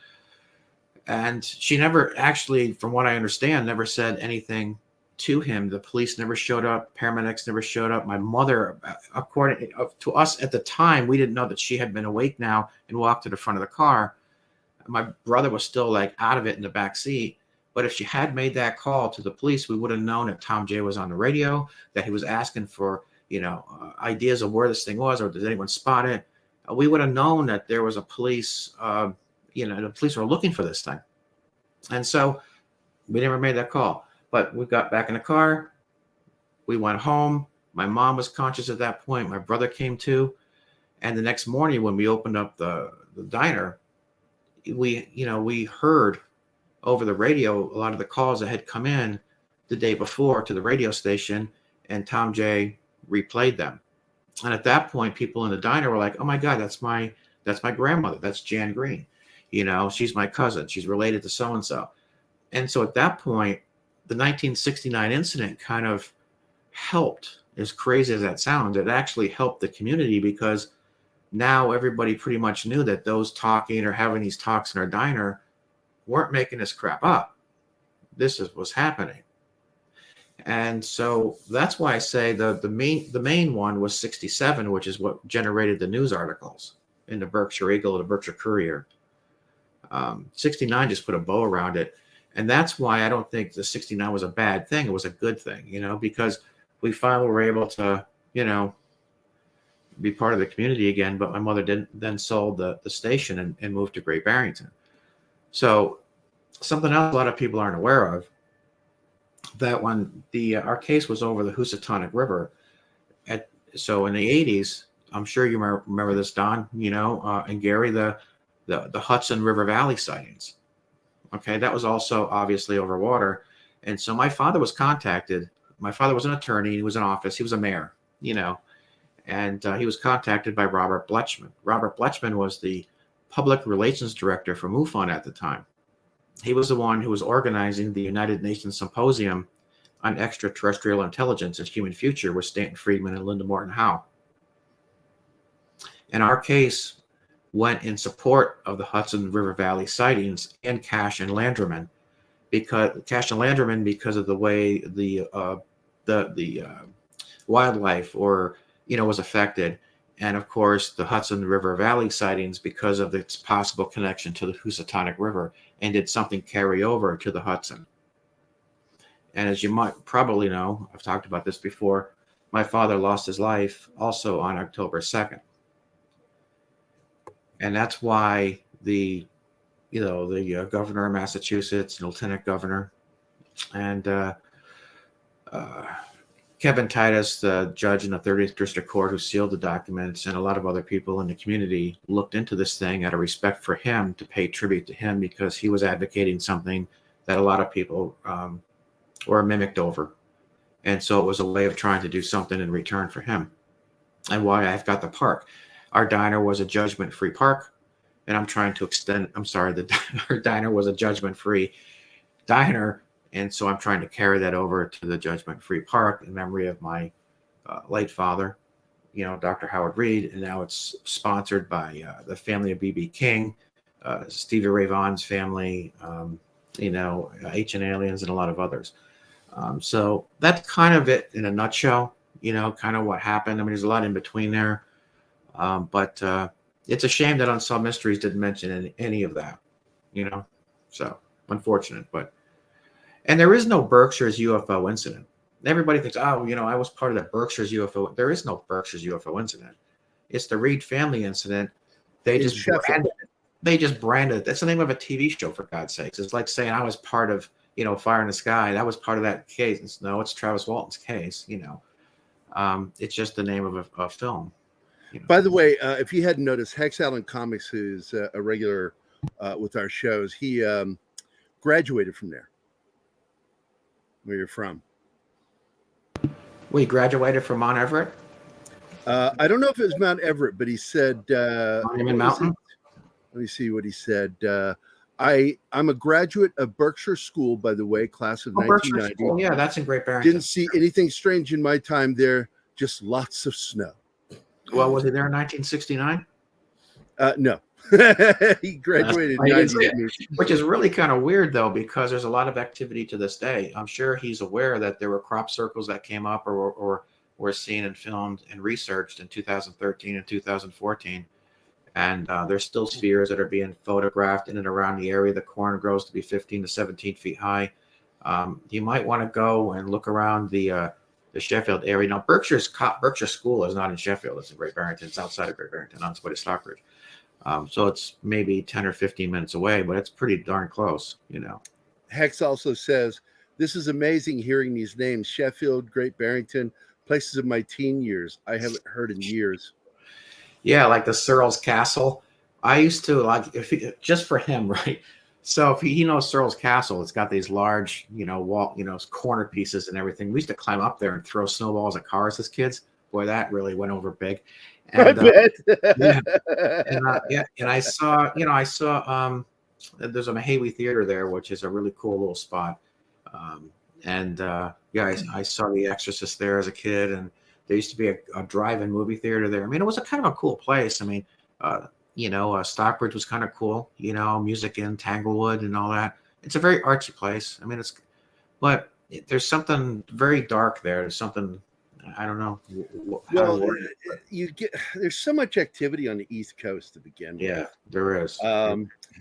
And she never actually, from what I understand, never said anything to him. The police never showed up. Paramedics never showed up. My mother, according to us at the time, we didn't know that she had been awake now and walked to the front of the car. My brother was still like out of it in the back seat. But if she had made that call to the police, we would have known that Tom J was on the radio, that he was asking for, ideas of where this thing was, or did anyone spot it? We would have known that there was a police, the police were looking for this thing. And so we never made that call. But we got back in the car. We went home. My mom was conscious at that point. My brother came too. And the next morning when we opened up the diner, we heard over the radio a lot of the calls that had come in the day before to the radio station, and Tom J replayed them. And at that point, people in the diner were like, oh my God, that's my grandmother. That's Jan Green. She's my cousin. She's related to so-and-so. And so at that point, the 1969 incident kind of helped, as crazy as that sounds, it actually helped the community, because now everybody pretty much knew that those talking or having these talks in our diner weren't making this crap up. This was happening. And so that's why I say the main one was 67, which is what generated the news articles in the Berkshire Eagle or the Berkshire Courier. 69 just put a bow around it. And that's why I don't think the 69 was a bad thing. It was a good thing, because we finally were able to, be part of the community again. But my mother then sold the station and moved to Great Barrington. So something else a lot of people aren't aware of, that when our case was over the Housatonic River, so in the 80s, I'm sure you remember this, Don, and Gerry, the Hudson River Valley sightings. Okay, that was also obviously over water. And so my father was contacted. My father was an attorney. He was in office. He was a mayor, and he was contacted by Robert Bletchman. Robert Bletchman was the public relations director for MUFON at the time. He was the one who was organizing the United Nations Symposium on Extraterrestrial Intelligence and Human Future with Stanton Friedman and Linda Morton Howe. And our case went in support of the Hudson River Valley sightings and Cash and Landreman, because of the way the wildlife was affected. And of course, the Hudson River Valley sightings because of its possible connection to the Housatonic River, and did something carry over to the Hudson. And as you might probably know, I've talked about this before, my father lost his life also on October 2nd. And that's why the governor of Massachusetts, lieutenant governor, and Kevin Titus, the judge in the 30th District Court who sealed the documents, and a lot of other people in the community looked into this thing out of respect for him, to pay tribute to him, because he was advocating something that a lot of people were mimicked over. And so it was a way of trying to do something in return for him. And why I've got the park. Our diner was a judgment-free park, and I'm trying to our diner was a judgment-free diner. And so I'm trying to carry that over to the judgment-free park in memory of my late father, Dr. Howard Reed. And now it's sponsored by the family of B.B. King, Stevie Ray Vaughan's family, Ancient Aliens, and a lot of others. So that's kind of it in a nutshell, kind of what happened. I mean, there's a lot in between there. But it's a shame that Unsolved Mysteries didn't mention any of that, so unfortunate. And there is no Berkshire's UFO incident. everybody thinks, oh, I was part of the Berkshire's UFO. There is no Berkshire's UFO incident. It's the Reed family incident. They In just Sheffield. branded it. They just branded it. That's the name of a TV show, for God's sakes. It's like saying I was part of, Fire in the Sky. That was part of that case. No, it's Travis Walton's case. It's just the name of a film. By the way, if you hadn't noticed, Hex Allen Comics, who's a regular with our shows, he graduated from there. Where you're from? We graduated from Mount Everett. I don't know if it was Mount Everett, but he said Monument Mountain. Let me see what he said. I'm a graduate of Berkshire School, by the way, class of 1990. Yeah, that's in Great Barrington. Didn't see anything strange in my time there, just lots of snow. Well, was he there in 1969? No. He graduated in 1990. Which is really kind of weird, though, because there's a lot of activity to this day. I'm sure he's aware that there were crop circles that came up or were seen and filmed and researched in 2013 and 2014. And there's still spheres that are being photographed in and around the area. The corn grows to be 15 to 17 feet high. You might want to go and look around the Sheffield area. Now, Berkshire School is not in Sheffield. It's in Great Barrington. It's outside of Great Barrington, on its way to Stockbridge. So it's maybe 10 or 15 minutes away, but it's pretty darn close, Hex also says, this is amazing hearing these names. Sheffield, Great Barrington, places of my teen years. I haven't heard in years. Yeah, like the Searles Castle. I used to just for him, right? So if he knows Searles Castle, it's got these large, wall, corner pieces and everything. We used to climb up there and throw snowballs at cars as kids. Boy, that really went over big. And, I bet. And I saw there's a Mahawi Theater there, which is a really cool little spot. I saw The Exorcist there as a kid, and there used to be a drive-in movie theater there. I mean, it was a kind of a cool place. I mean, Stockbridge was kind of cool, Music Inn, Tanglewood and all that. It's a very artsy place. I mean, but there's something very dark there. There's something, I don't know. Well, there's so much activity on the East Coast to begin with. Yeah, there is.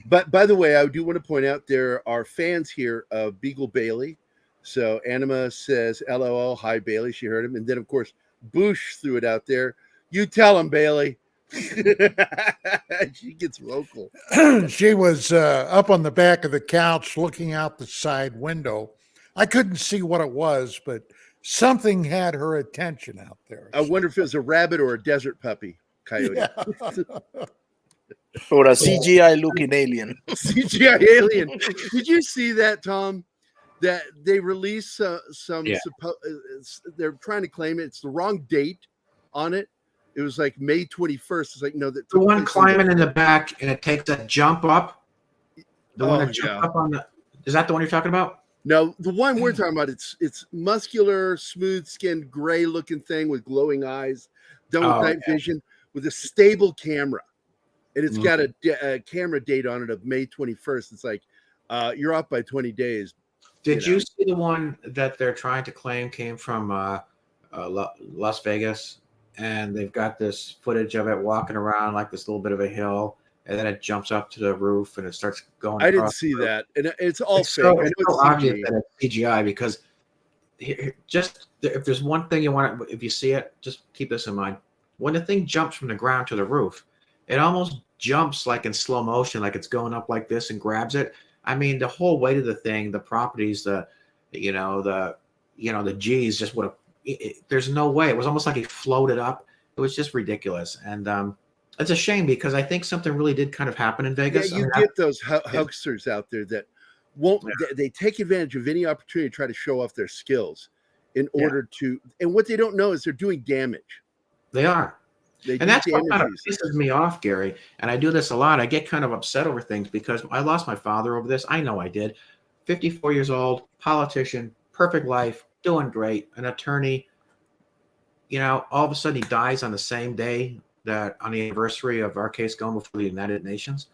But by the way, I do want to point out there are fans here of Beagle Bailey. So Anima says, LOL, hi Bailey. She heard him. And then, of course, Boosh threw it out there. You tell him, Bailey. She gets vocal. She was up on the back of the couch looking out the side window. I couldn't see what it was, but something had her attention out there. I wonder if it was a rabbit or a desert puppy coyote. Yeah. Or a CGI looking alien. CGI alien. Did you see that, Tom? That they released they're trying to claim it's the wrong date on it. It was like May 21st. It's like, no, that the one climbing in the back and it takes that jump up. The one that jump up on is that the one you're talking about? No, the one we're talking about, it's muscular, smooth-skinned, gray-looking thing with glowing eyes, done with night vision, with a stable camera. And it's got a camera date on it of May 21st. It's like, you're off by 20 days. Did you see the one that they're trying to claim came from Las Vegas? And they've got this footage of it walking around like this little bit of a hill, and then it jumps up to the roof and it starts going. I didn't see that, and it's all fake. So, it's so obvious that it's CGI because if there's one thing you want, if you see it, just keep this in mind. When the thing jumps from the ground to the roof, it almost jumps like in slow motion, like it's going up like this and grabs it. I mean, the whole weight of the thing, the properties, the G's just would have. There's no way. It was almost like he floated up. It was just ridiculous, and it's a shame because I think something really did kind of happen in Vegas. Yeah, get those hucksters out there that won't. They take advantage of any opportunity to try to show off their skills in order to. And what they don't know is they're doing damage. They are. And that's what kind of pisses me off, Gary. And I do this a lot. I get kind of upset over things because I lost my father over this. I know I did. 54 years old, politician, perfect life, doing great, an attorney. All of a sudden he dies on the same day that on the anniversary of our case going before the United Nations.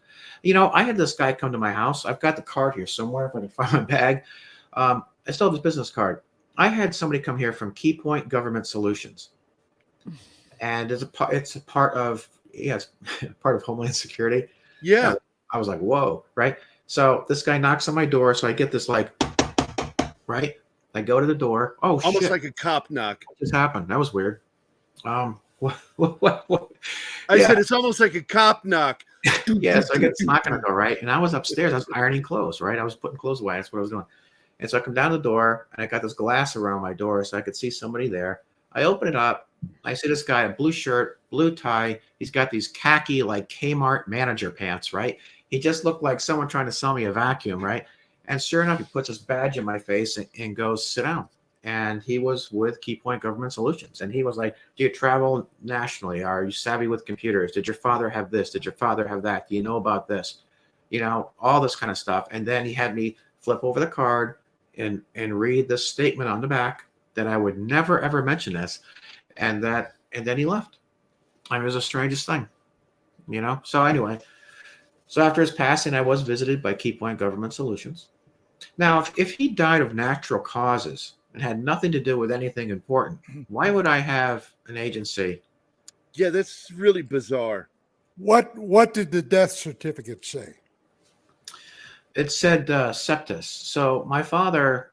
I had this guy come to my house. I've got the card here somewhere if I can find my bag. I still have his business card. I had somebody come here from Key Point Government Solutions. And it's a part of Homeland Security. Yeah. I was like, whoa, right? So this guy knocks on my door. So I get this right. I go to the door. Oh, Almost shit. like a cop knock. What just happened? That was weird. What? I Yeah. said it's almost like a cop knock. Yeah, so I get this knock on the door, right? And I was upstairs. I was ironing clothes, right? I was putting clothes away. That's what I was doing. And so I come down the door, and I got this glass around my door so I could see somebody there. I open it up. I see this guy, a blue shirt, blue tie. He's got these khaki, like Kmart manager pants, right? He just looked like someone trying to sell me a vacuum, right? And sure enough, he puts his badge in my face and goes, sit down. And he was with Key Point Government Solutions. And he was like, do you travel nationally? Are you savvy with computers? Did your father have this? Did your father have that? Do you know about this? You know, all this kind of stuff. And then he had me flip over the card and read the statement on the back that I would never, ever mention this. And then he left. I mean, it was the strangest thing, you know? So anyway, so after his passing, I was visited by Key Point Government Solutions. Now, if he died of natural causes and had nothing to do with anything important, why would I have an agency? Yeah, that's really bizarre. What did the death certificate say? It said sepsis. So my father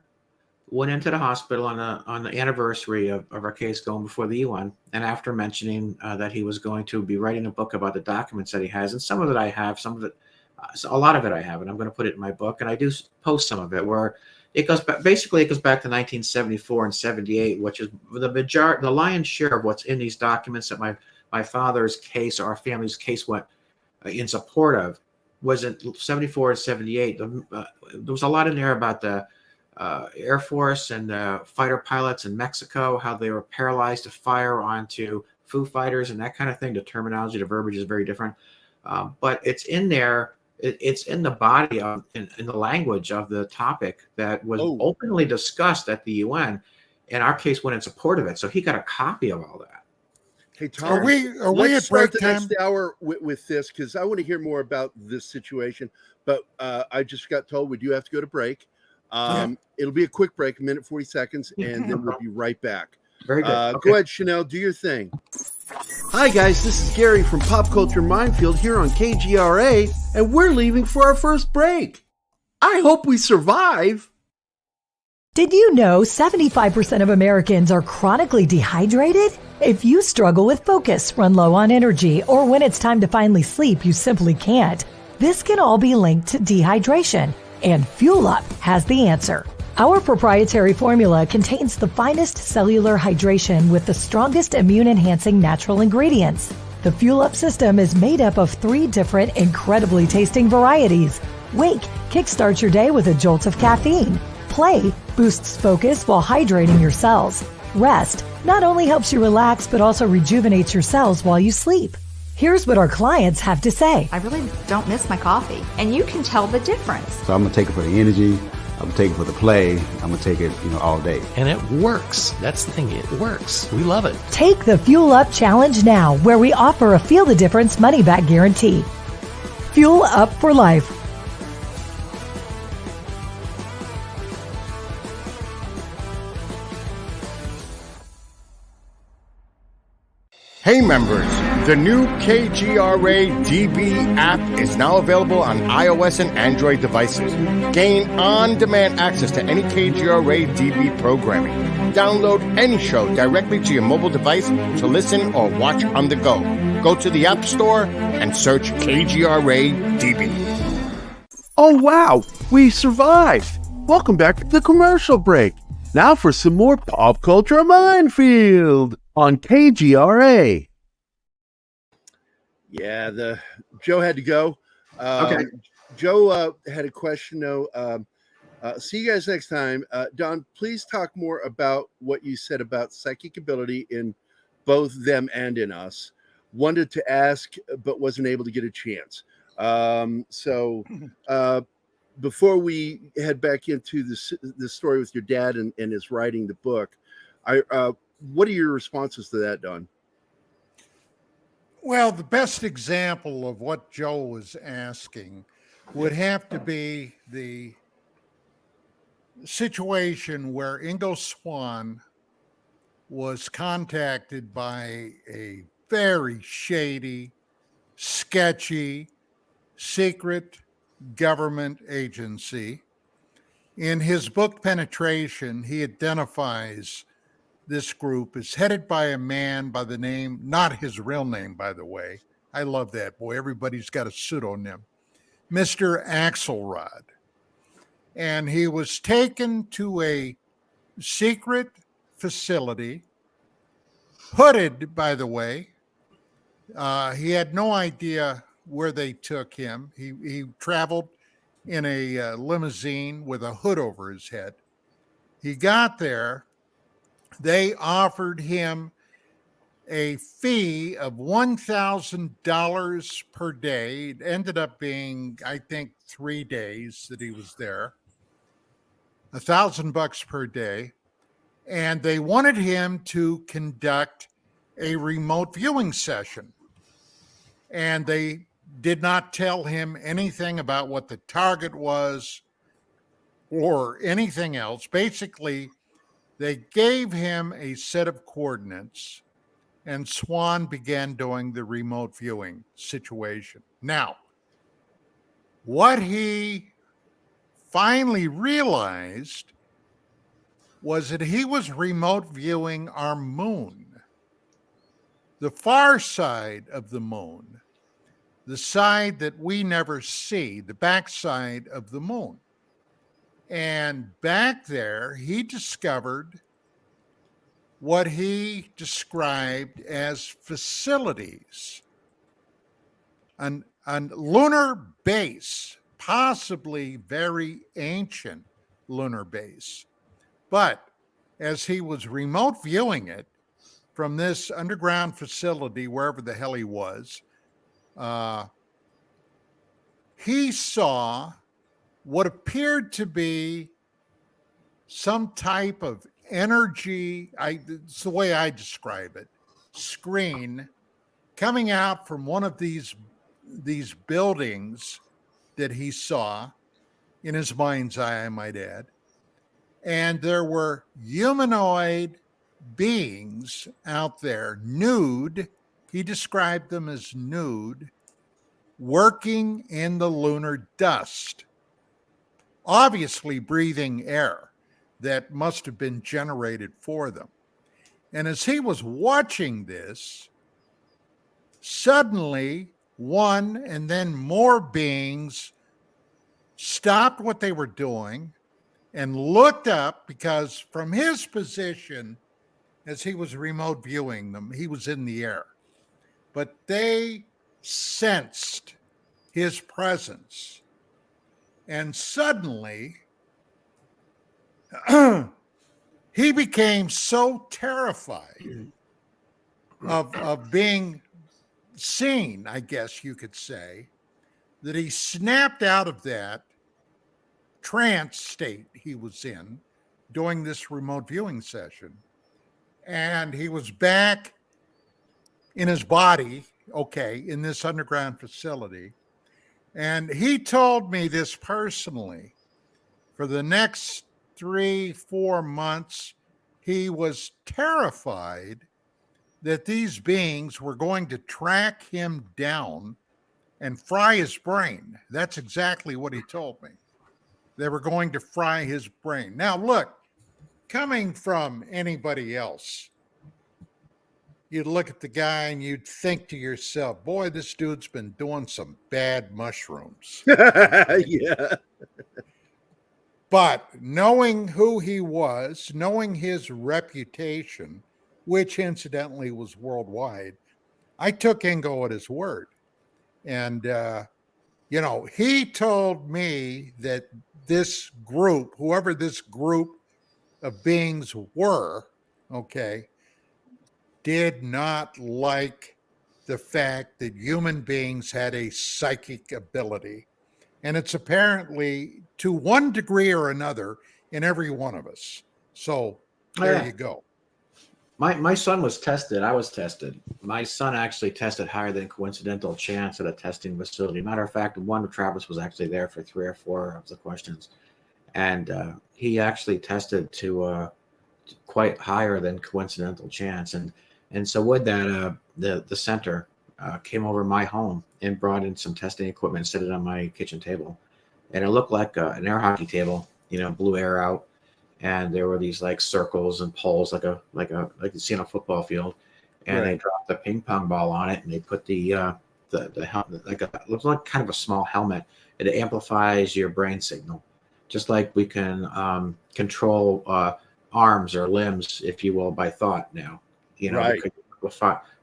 went into the hospital on the anniversary of our case going before the UN, and after mentioning that he was going to be writing a book about the documents that he has, and some of it I have, some of it, a lot of it I have, and I'm going to put it in my book, and I do post some of it where it goes back. Basically, it goes back to 1974 and 78, which is the lion's share of what's in these documents that my father's case or our family's case went in support of was in 74 and 78. There was a lot in there about the Air Force and fighter pilots in Mexico, how they were paralyzed to fire onto Foo Fighters and that kind of thing. The terminology, the verbiage is very different. But it's in there. It's in the body of, in the language of the topic that was openly discussed at the UN. And our case went in support of it. So he got a copy of all that. Hey, Tom, Are we let's at break start the time? next hour with this because I want to hear more about this situation. But I just got told we do have to go to break. It'll be a quick break, a minute, 40 seconds, and then we'll be right back. Very good. Okay. Go ahead, Chanel, do your thing. Hi, guys. This is Gerry from Pop Culture Minefield here on KGRA, and we're leaving for our first break. I hope we survive. Did you know 75% of Americans are chronically dehydrated? If you struggle with focus, run low on energy, or when it's time to finally sleep, you simply can't, this can all be linked to dehydration, and Fuel Up has the answer. Our proprietary formula contains the finest cellular hydration with the strongest immune-enhancing natural ingredients. The Fuel Up system is made up of 3 different incredibly tasting varieties. Wake kickstarts your day with a jolt of caffeine. Play boosts focus while hydrating your cells. Rest not only helps you relax, but also rejuvenates your cells while you sleep. Here's what our clients have to say. I really don't miss my coffee, and you can tell the difference. So I'm gonna take it for the energy. I'm gonna take it for the play. I'm gonna take it, all day. And it works. That's the thing. It works. We love it. Take the Fuel Up Challenge now, where we offer a Feel the Difference money-back guarantee. Fuel Up for life. Hey members, the new KGRA DB app is now available on iOS and Android devices. Gain on-demand access to any KGRA DB programming. Download any show directly to your mobile device to listen or watch on the go. Go to the App Store and search KGRA DB. Oh, wow. We survived. Welcome back to the commercial break. Now for some more Pop Culture Minefield on KGRA. Yeah, Joe had to go. Okay. Joe had a question, though. See you guys next time. Don, please talk more about what you said about psychic ability in both them and in us. Wanted to ask, but wasn't able to get a chance. Before we head back into the story with your dad and his writing the book, what are your responses to that, Don? Well, the best example of what Joe was asking would have to be the situation where Ingo Swann was contacted by a very shady, sketchy, secret government agency In his book, Penetration, he identifies this group as headed by a man by the name, not his real name, by the way. I love that, boy. Everybody's got a pseudonym. Mr. Axelrod. And he was taken to a secret facility, hooded, by the way. He had no idea where they took him. He traveled in a limousine with a hood over his head. He got there. They offered him a fee of $1,000 per day. It ended up being, I think, 3 days that he was there. $1,000 per day. And they wanted him to conduct a remote viewing session. And they did not tell him anything about what the target was or anything else. Basically, they gave him a set of coordinates, and Swan began doing the remote viewing situation. Now, what he finally realized was that he was remote viewing our moon, the far side of the moon, the side that we never see, the backside of the moon. And back there, he discovered what he described as facilities, an lunar base, possibly very ancient lunar base. But as he was remote viewing it from this underground facility, wherever the hell he was, he saw what appeared to be some type of energy, it's the way I describe it, screen coming out from one of these buildings that he saw in his mind's eye, I might add. And there were humanoid beings out there, nude. He described them as nude, working in the lunar dust, obviously breathing air that must have been generated for them. And as he was watching this, suddenly one and then more beings stopped what they were doing and looked up, because from his position, as he was remote viewing them, he was in the air. But they sensed his presence. And suddenly, he became so terrified of being seen, I guess you could say, that he snapped out of that trance state he was in during this remote viewing session. And he was back in his body, in this underground facility. And he told me this personally. For the next 3-4 months, he was terrified that these beings were going to track him down and fry his brain. That's exactly what he told me. They were going to fry his brain. Now, look, coming from anybody else, you'd look at the guy and you'd think to yourself, boy, this dude's been doing some bad mushrooms. Yeah. But knowing who he was, knowing his reputation, which incidentally was worldwide, I took Ingo at his word. And, he told me that this group, whoever this group of beings were, did not like the fact that human beings had a psychic ability. And it's apparently to one degree or another in every one of us. So there you go. My son was tested. I was tested. My son actually tested higher than coincidental chance at a testing facility. Matter of fact, one of Travis was actually there for 3 or 4 of the questions. And he actually tested to quite higher than coincidental chance. And so with that, the center came over my home and brought in some testing equipment and set it on my kitchen table. And it looked like an air hockey table. blew air out, and there were these like circles and poles like you see on a football field, and they dropped the ping pong ball on it, and they put the helmet, it looks like kind of a small helmet. It amplifies your brain signal, just like we can control arms or limbs, if you will, by thought now.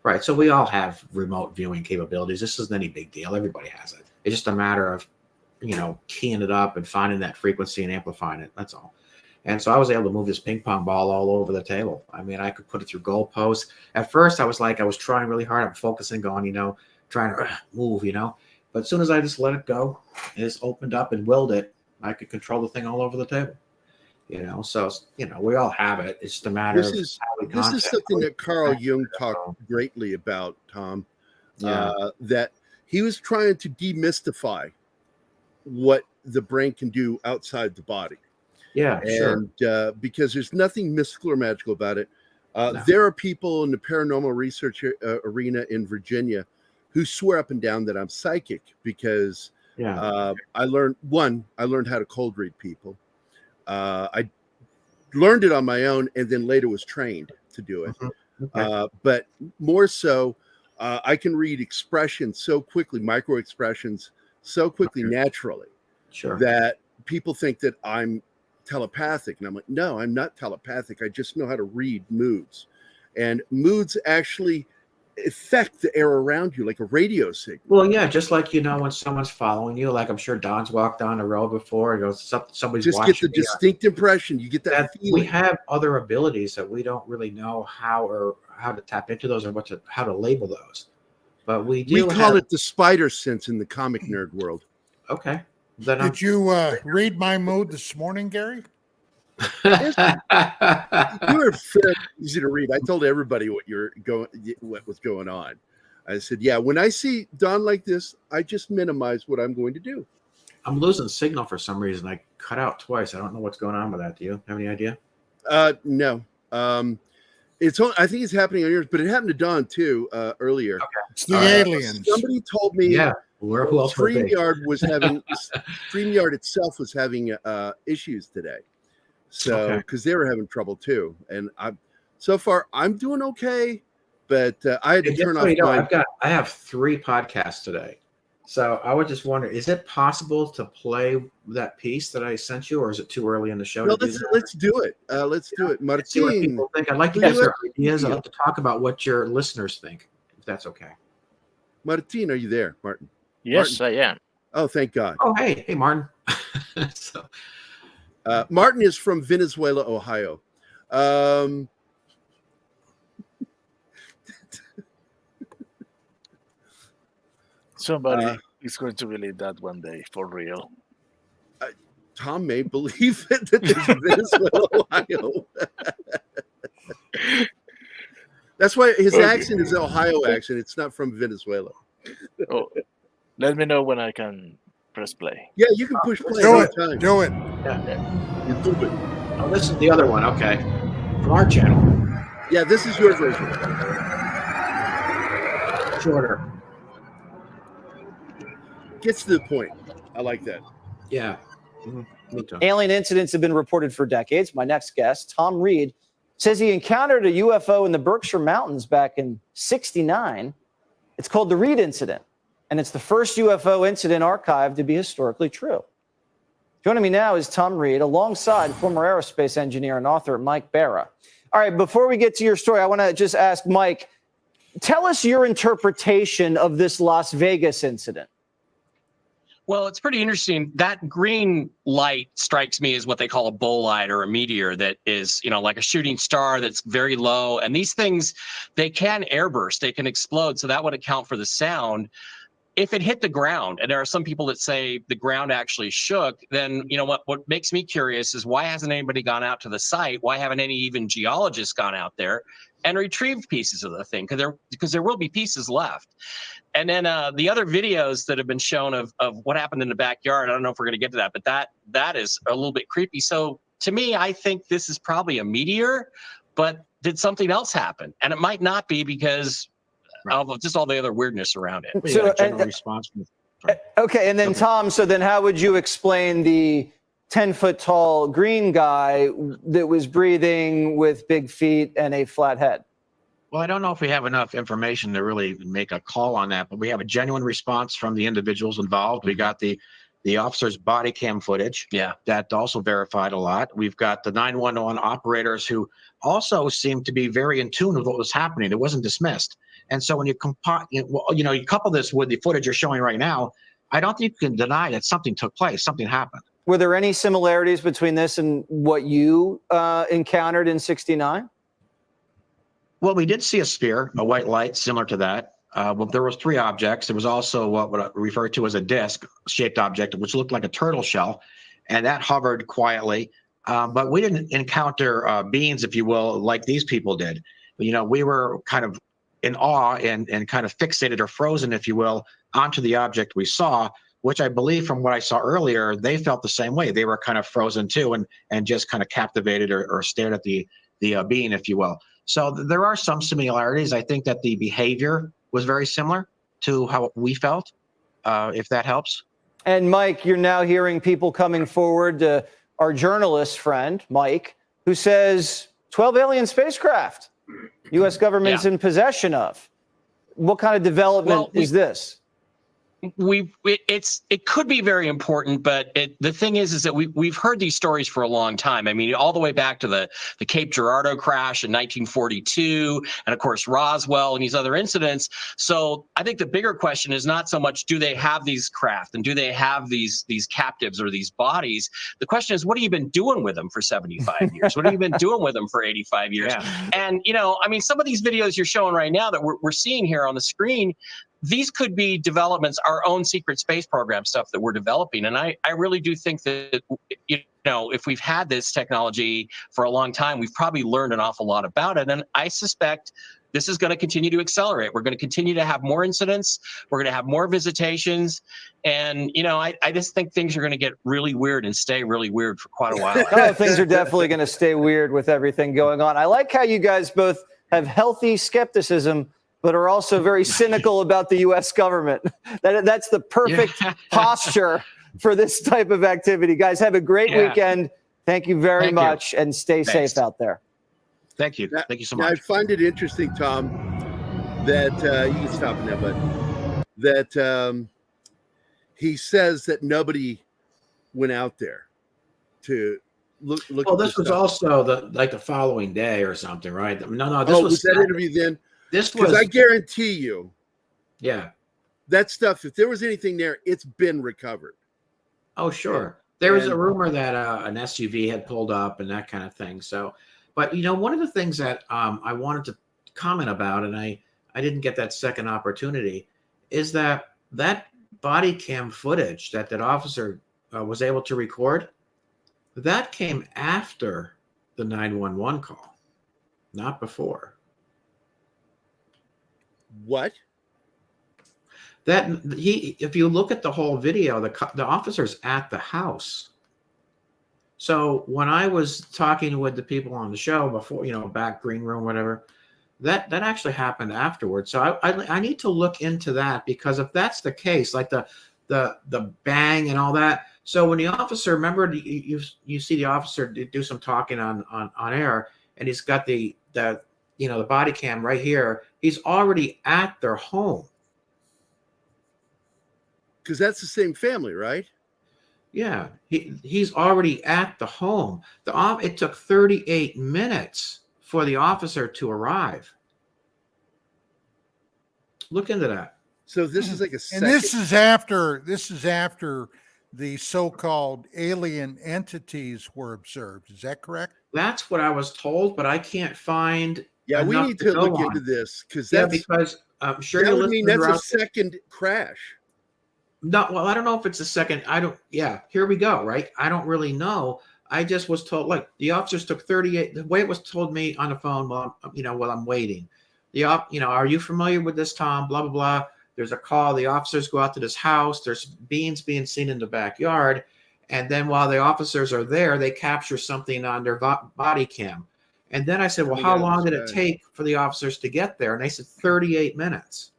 Right. So we all have remote viewing capabilities. This isn't any big deal. Everybody has it. It's just a matter of, keying it up and finding that frequency and amplifying it. That's all. And so I was able to move this ping pong ball all over the table. I mean, I could put it through goalposts. At first, I was trying really hard. I'm focusing, going, trying to move, But as soon as I just let it go, it just opened up and willed it, I could control the thing all over the table. So we all have it. It's just a matter of how we this is something that Carl Jung talked greatly about, Thom. That he was trying to demystify what the brain can do outside the body. Yeah, and because there's nothing mystical or magical about it. No. There are people in the paranormal research arena in Virginia who swear up and down that I'm psychic because I learned how to cold read people. I learned it on my own and then later was trained to do it. But more so, I can read expressions so quickly, micro expressions so quickly, naturally, that people think that I'm telepathic. And I'm like, no, I'm not telepathic. I just know how to read moods. And moods actually affect the air around you like a radio signal. Well, yeah, just like when someone's following you, like I'm sure Don's walked down the road before, and goes, somebody's just watching. Get the distinct impression. You get that feeling. We have other abilities that we don't really know how to tap into those or how to label those. But we call it the spider sense in the comic nerd world. Okay. Did you read my mood this morning, Gerry? You were fairly easy to read. I told everybody what was going on. I said, yeah, when I see Don like this, I just minimize what I'm going to do. I'm losing signal for some reason. I cut out twice. I don't know what's going on with that. Do you have any idea? No. I think it's happening on yours, but it happened to Don too earlier. Okay. It's the aliens. Somebody told me who else StreamYard StreamYard itself was having issues today. So because they were having trouble too, and so far I'm doing okay, but I had to turn off. I have 3 podcasts today, so I would just wonder: is it possible to play that piece that I sent you, or is it too early in the show? No, let's do it. Let's do it, Martin. See what people think. I'd like to get their ideas. I'd like to talk about what your listeners think, if that's okay. Martin, are you there, Martin? Yes, Martin? I am. Oh, thank God. Oh, hey, Martin. Martin is from Venezuela, Ohio. Somebody is going to believe that one day, for real. Thom may believe it, that there's Venezuela, Ohio. That's why his accent is Ohio accent. It's not from Venezuela. Let me know when I can press play. Yeah, you can push play. Do it. Time. Do it. You do it. Oh, this is the other one. Okay. From our channel. Yeah, this is your version. Shorter. Gets to the point. I like that. Yeah. Alien incidents have been reported for decades. My next guest, Thom Reed, says he encountered a UFO in the Berkshire Mountains back in '69. It's called the Reed Incident, and it's the first UFO incident archived to be historically true. Joining me now is Thom Reed, alongside former aerospace engineer and author Mike Bara. All right, before we get to your story, I want to just ask Mike, tell us your interpretation of this Las Vegas incident. Well, it's pretty interesting. That green light strikes me as what they call a bolide or a meteor that is, like a shooting star that's very low. And these things, they can airburst, they can explode. So that would account for the sound. If it hit the ground, and there are some people that say the ground actually shook, then what makes me curious is why hasn't anybody gone out to the site? Why haven't any even geologists gone out there and retrieved pieces of the thing? Because there will be pieces left. And then the other videos that have been shown of what happened in the backyard, I don't know if we're going to get to that, but that is a little bit creepy. So to me, I think this is probably a meteor, but did something else happen? And it might not be because of just all the other weirdness around it. So, okay, and then Thom, so then how would you explain the 10-foot tall green guy that was breathing with big feet and a flat head? Well, I don't know if we have enough information to really make a call on that, but we have a genuine response from the individuals involved. We got the officer's body cam footage. Yeah. That also verified a lot. We've got the 911 operators who also seemed to be very in tune with what was happening. It wasn't dismissed. And so when you you couple this with the footage you're showing right now, I don't think you can deny that something took place, something happened. Were there any similarities between this and what you encountered in 69? Well, we did see a sphere, a white light similar to that. Well, there was 3 objects. There was also what I refer to as a disc-shaped object, which looked like a turtle shell, and that hovered quietly. But we didn't encounter beings, if you will, like these people did. We were kind of in awe and kind of fixated or frozen, if you will, onto the object we saw, which I believe from what I saw earlier, they felt the same way. They were kind of frozen too and just kind of captivated or stared at the being, if you will. So there are some similarities. I think that the behavior was very similar to how we felt, if that helps. And Mike, you're now hearing people coming forward, our journalist friend, Mike, who says 12 alien spacecraft, U.S. government's in possession of. What kind of development is this? It could be very important, but the thing is that we've heard these stories for a long time. I mean, all the way back to the Cape Girardeau crash in 1942, and of course Roswell and these other incidents. So I think the bigger question is not so much do they have these craft and do they have these captives or these bodies. The question is, what have you been doing with them for 75 years? What have you been doing with them for 85 years? Yeah. And some of these videos you're showing right now that we're seeing here on the screen, these could be developments, our own secret space program stuff that we're developing. And I really do think that, if we've had this technology for a long time, we've probably learned an awful lot about it. And I suspect this is going to continue to accelerate. We're going to continue to have more incidents. We're going to have more visitations. And, I just think things are going to get really weird and stay really weird for quite a while. Oh, things are definitely going to stay weird with everything going on. I like how you guys both have healthy skepticism, but are also very cynical about the U.S. government. That's the perfect posture for this type of activity. Guys, have a great weekend. Thank you very much, and stay safe out there. Thank you. Thank you so much. I find it interesting, Thom, that you can stop now, but that he says that nobody went out there to look. Well, this was also the following day or something, right? No, this was that interview then. This was, because I guarantee you, yeah, that stuff, if there was anything there, it's been recovered. Oh, sure. There was a rumor that an SUV had pulled up and that kind of thing. So, but one of the things that I wanted to comment about, and I didn't get that second opportunity, is that body cam footage that officer was able to record, that came after the 911 call, not before. What? If you look at the whole video, the officer's at the house. So when I was talking with the people on the show before, back green room, whatever, that actually happened afterwards. So I need to look into that, because if that's the case, like the bang and all that. So when the officer, remember, you see the officer do some talking on air, and he's got the body cam right here. He's already at their home. Because that's the same family, right? Yeah, he's already at the home. It took 38 minutes for the officer to arrive. Look into that. So this is like a second. And this is after the so-called alien entities were observed. Is that correct? That's what I was told, but I can't find. Yeah, we need to look into this, because I'm sure that would mean that's a second crash. No, well, I don't know if it's a second. Here we go, right? I don't really know. I just was told, like, the officers took 38. The way it was told me on the phone while I'm waiting. Are you familiar with this, Thom? Blah, blah, blah. There's a call. The officers go out to this house. There's beings being seen in the backyard. And then while the officers are there, they capture something on their body cam. And then I said, well, how long did it take for the officers to get there? And they said 38 minutes.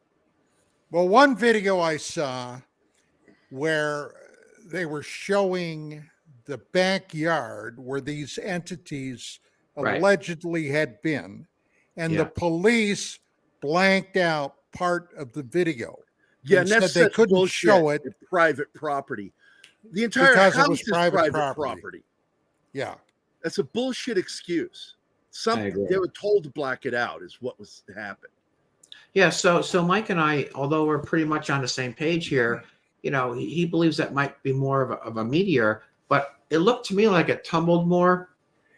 Well, one video I saw where they were showing the backyard where these entities Right. allegedly had been, and the Yeah. police blanked out part of the video. Yeah, and and that's said they such couldn't bullshit. show it It's private property. The entire because house it was is private private property. Yeah. That's a bullshit excuse. I agree. They were told to black it out is what was happened. Yeah, so Mike and I, although we're pretty much on the same page here, he believes that might be more of a meteor, but it looked to me like it tumbled more.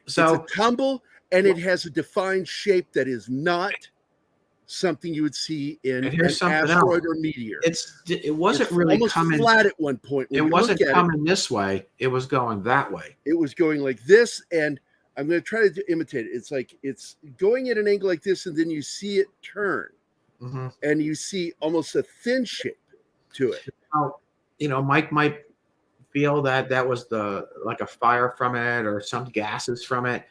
So it's a tumble, and it has a defined shape that is not something you would see in And an here's something asteroid else. or meteor. It wasn't It's really almost coming flat at one point. When It we wasn't look at coming this way. It was going that way. It was going like this, and I'm going to try to imitate it. It's like it's going at an angle like this, and then you see it turn, and you see almost a thin shape to it. Now, Mike might feel that was like a fire from it or some gases from it.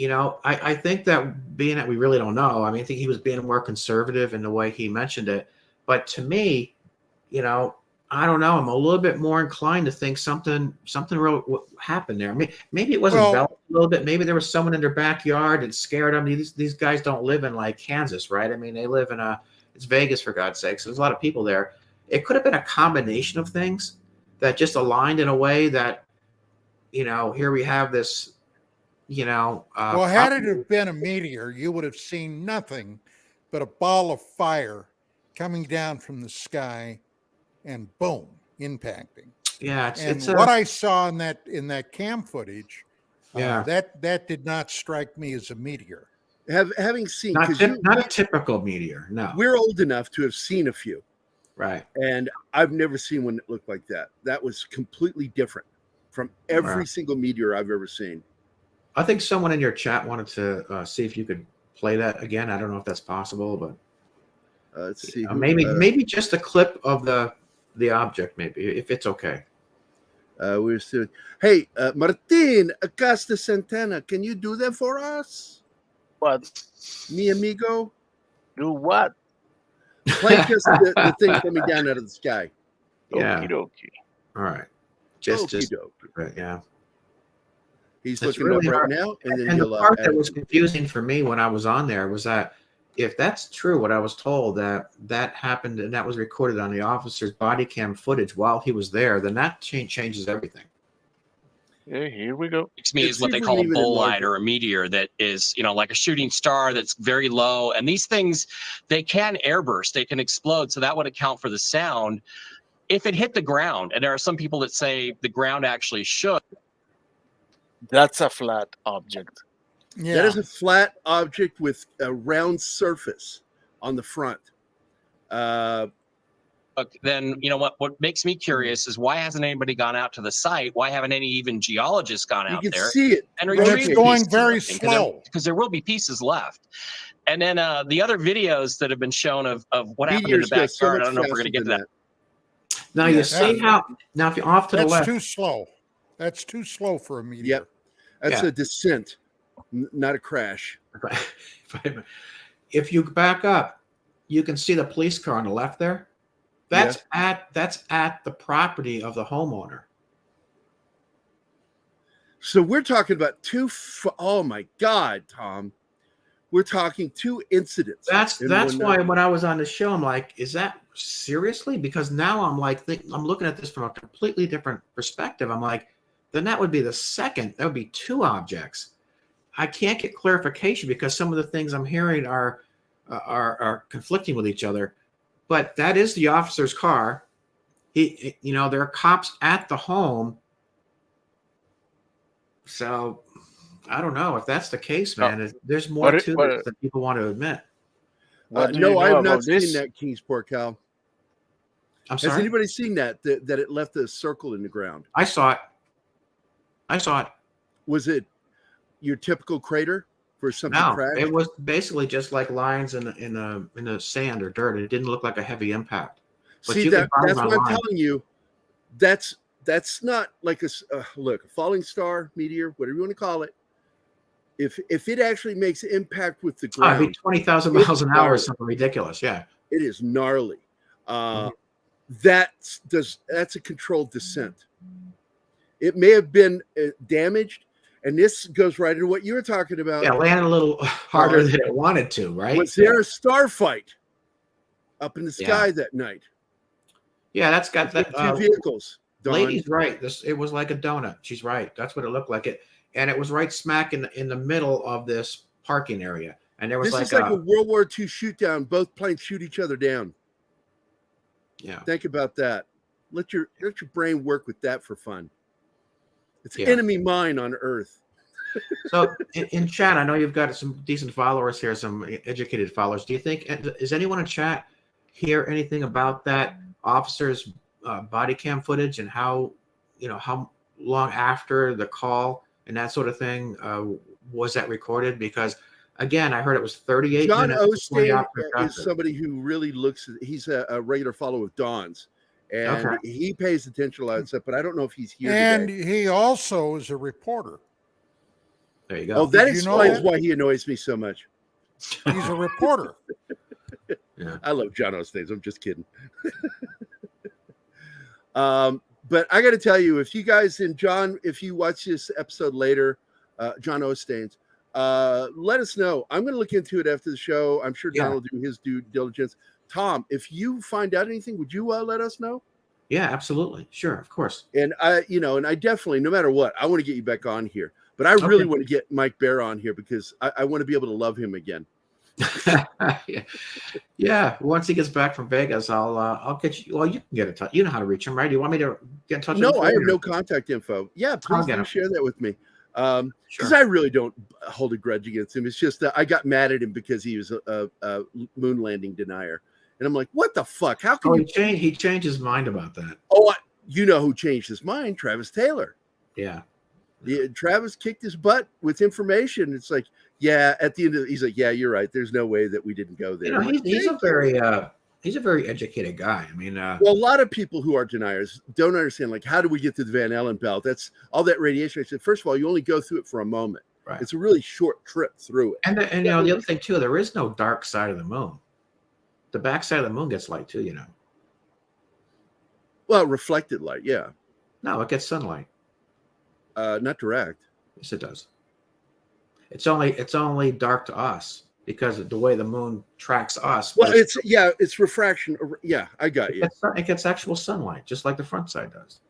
I think that being that we really don't know, I think he was being more conservative in the way he mentioned it. But to me, I don't know. I'm a little bit more inclined to think something real happened there. Maybe it wasn't a little bit. Maybe there was someone in their backyard that scared them. These guys don't live in like Kansas, right? They live in it's Vegas, for God's sakes. There's a lot of people there. It could have been a combination of things that just aligned in a way that, here we have this, well, had it have been a meteor, you would have seen nothing but a ball of fire coming down from the sky and boom, impacting. Yeah, what I saw in that cam footage, yeah, that did not strike me as a meteor. Having seen not a typical meteor. No, we're old enough to have seen a few, right? And I've never seen one that looked like that. That was completely different from every single meteor I've ever seen. I think someone in your chat wanted to see if you could play that again. I don't know if that's possible, but let's see. Maybe just a clip of the object, maybe, if it's okay. We're still. Hey, Martin Acosta Santana, can you do that for us? What? Mi amigo? Do what? Play just the thing coming down out of the sky. Yeah. Okie dokie. All right. Just Okey-dokey. yeah. He's It's looking really up right hard. now, and then And he'll the part add that was it. confusing for me when I was on there was that if that's true, what I was told that happened and that was recorded on the officer's body cam footage while he was there, then that changes everything. Yeah, here we go. To me is what they call a bolide or a meteor that is, like a shooting star that's very low. And these things, they can airburst, they can explode. So that would account for the sound. If it hit the ground, and there are some people that say the ground actually shook. That's a flat object. Yeah. That is a flat object with a round surface on the front. Then what makes me curious is why hasn't anybody gone out to the site? Why haven't any even geologists gone out You there? can see it. And it's going very slow because there will be pieces left. And then the other videos that have been shown of what happened in the backyard. I don't know if we're going to get to that. Now you see how if you're off to the left, that's too slow. That's too slow for a meteor. Yep, that's a descent, not a crash. If you back up, you can see the police car on the left there. That's at the property of the homeowner. So we're talking about oh my God, Tom. We're talking two incidents. That's why when I was on the show, I'm like, is that seriously? Because now I'm like, I'm looking at this from a completely different perspective. I'm like, then that would be the second. That would be two objects. I can't get clarification because some of the things I'm hearing are conflicting with each other. But that is the officer's car. There are cops at the home. So I don't know if that's the case, man. There's more to this than people want to admit. No, I have not seen that, Kingsport Cal. I'm sorry. Has anybody seen that it left a circle in the ground? I saw it. Was it your typical crater for something crashed? It was basically just like lines in the sand or dirt. It didn't look like a heavy impact. But see, that's what I'm telling you. That's not like a falling star, meteor, whatever you want to call it. If it actually makes impact with the ground, it'd be 20,000 miles an hour or something ridiculous. Yeah, it is gnarly. That's a controlled descent. It may have been damaged, and this goes right into what you were talking about. Yeah, landed a little harder than it wanted to, right? Was there a starfight up in the sky that night? Yeah, that's got that. Two vehicles. Dawn. Lady's right. It was like a donut. She's right. That's what it looked like. And it was right smack in the middle of this parking area. And there was this is like a World War II shoot down. Both planes shoot each other down. Yeah. Think about that. Let your brain work with that for fun. It's enemy mine on Earth. So in chat, I know you've got some decent followers here, some educated followers. Do you think, is anyone in chat hear anything about that officer's body cam footage and how long after the call and that sort of thing was that recorded? Because again, I heard it was 38 John minutes. Osteen is somebody who really looks. He's a regular follower of Dawn's, and he pays attention to a lot of stuff. But I don't know if he's here. And today. he also is a reporter. There you go. Oh, that explains why he annoys me so much. He's a reporter. Yeah. I love John Osteen. I'm just kidding. But I got to tell you, if you guys if you watch this episode later, John Osteen's. Let us know. I'm going to look into it after the show. I'm sure Don will do his due diligence. Thom, if you find out anything, would you let us know? Yeah, absolutely. Sure, of course. And I definitely, no matter what, I want to get you back on here. But I really want to get Mike Bara on here because I want to be able to love him again. Yeah. Once he gets back from Vegas, I'll get you. Well, you can get in touch. You know how to reach him, right? Do you want me to get in touch? No, with him? I have no contact info. Yeah, please share that with me. Because I really don't hold a grudge against him. It's just that I got mad at him because he was a moon landing denier, and I'm like, what the fuck? How can he changed his mind about that? Oh, you know who changed his mind? Travis Taylor. Yeah. Travis kicked his butt with information. It's like, at the end of he's like, yeah, you're right. There's no way that we didn't go there. He's a very educated guy. I mean, well, a lot of people who are deniers don't understand, like, how do we get to the Van Allen belt? That's all that radiation. I said, first of all, you only go through it for a moment. Right. It's a really short trip through it. And the other thing too, there is no dark side of the moon. The back side of the moon gets light too, Well, reflected light, yeah. No, it gets sunlight. Not direct. Yes, it does. It's only dark to us because of the way the moon tracks us. Well, it's refraction. Yeah, I got you. It gets actual sunlight, just like the front side does.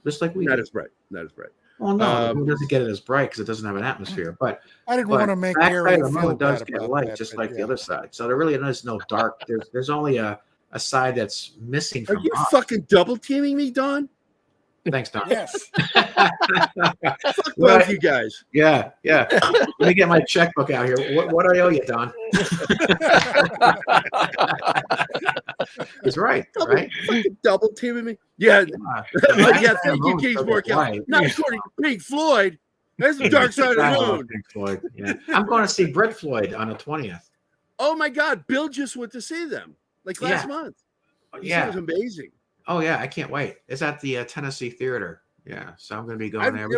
Just like we Not do. as bright. Not as bright. Well, no, the moon doesn't get it as bright because it doesn't have an atmosphere. But I didn't want to make Gerry Gerry feel does bad get about light, that, just but like the other side. So there really is no dark. There's only a side that's missing Are from you us. fucking double teaming me, Don? Thanks, Don. Yes. Fuck both you guys. Yeah. Let me get my checkbook out here. What do I owe you, Don? He's right. Fucking double teaming me. Yeah. Thank you, Kings Morkel. Not according to Pink Floyd. That's the dark side of the moon. Pink Floyd. Yeah. I'm going to see Brit Floyd on the 20th. Oh my God. Bill just went to see them like last month. He said it was amazing. Oh yeah, I can't wait. It's at the Tennessee Theater. Yeah, so I'm going to be going there.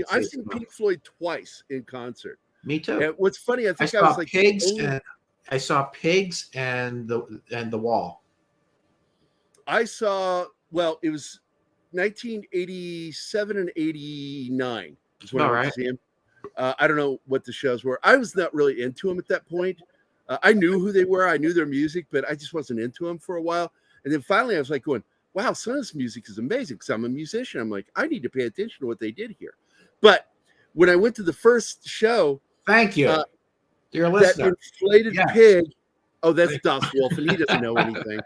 I've seen Pink Floyd twice in concert. Me too. And what's funny, I think I was like Pigs. I saw Pigs and the Wall. I saw. Well, it was 1987 and 89 is when I went to see him. I don't know what the shows were. I was not really into them at that point. I knew who they were. I knew their music, but I just wasn't into them for a while. And then finally, I was like going, wow, some of this music is amazing because I'm a musician. I'm like, I need to pay attention to what they did here. But when I went to the first show, thank you, dear listener, that inflated pig. Oh, that's Dust Wolf, and he doesn't know anything.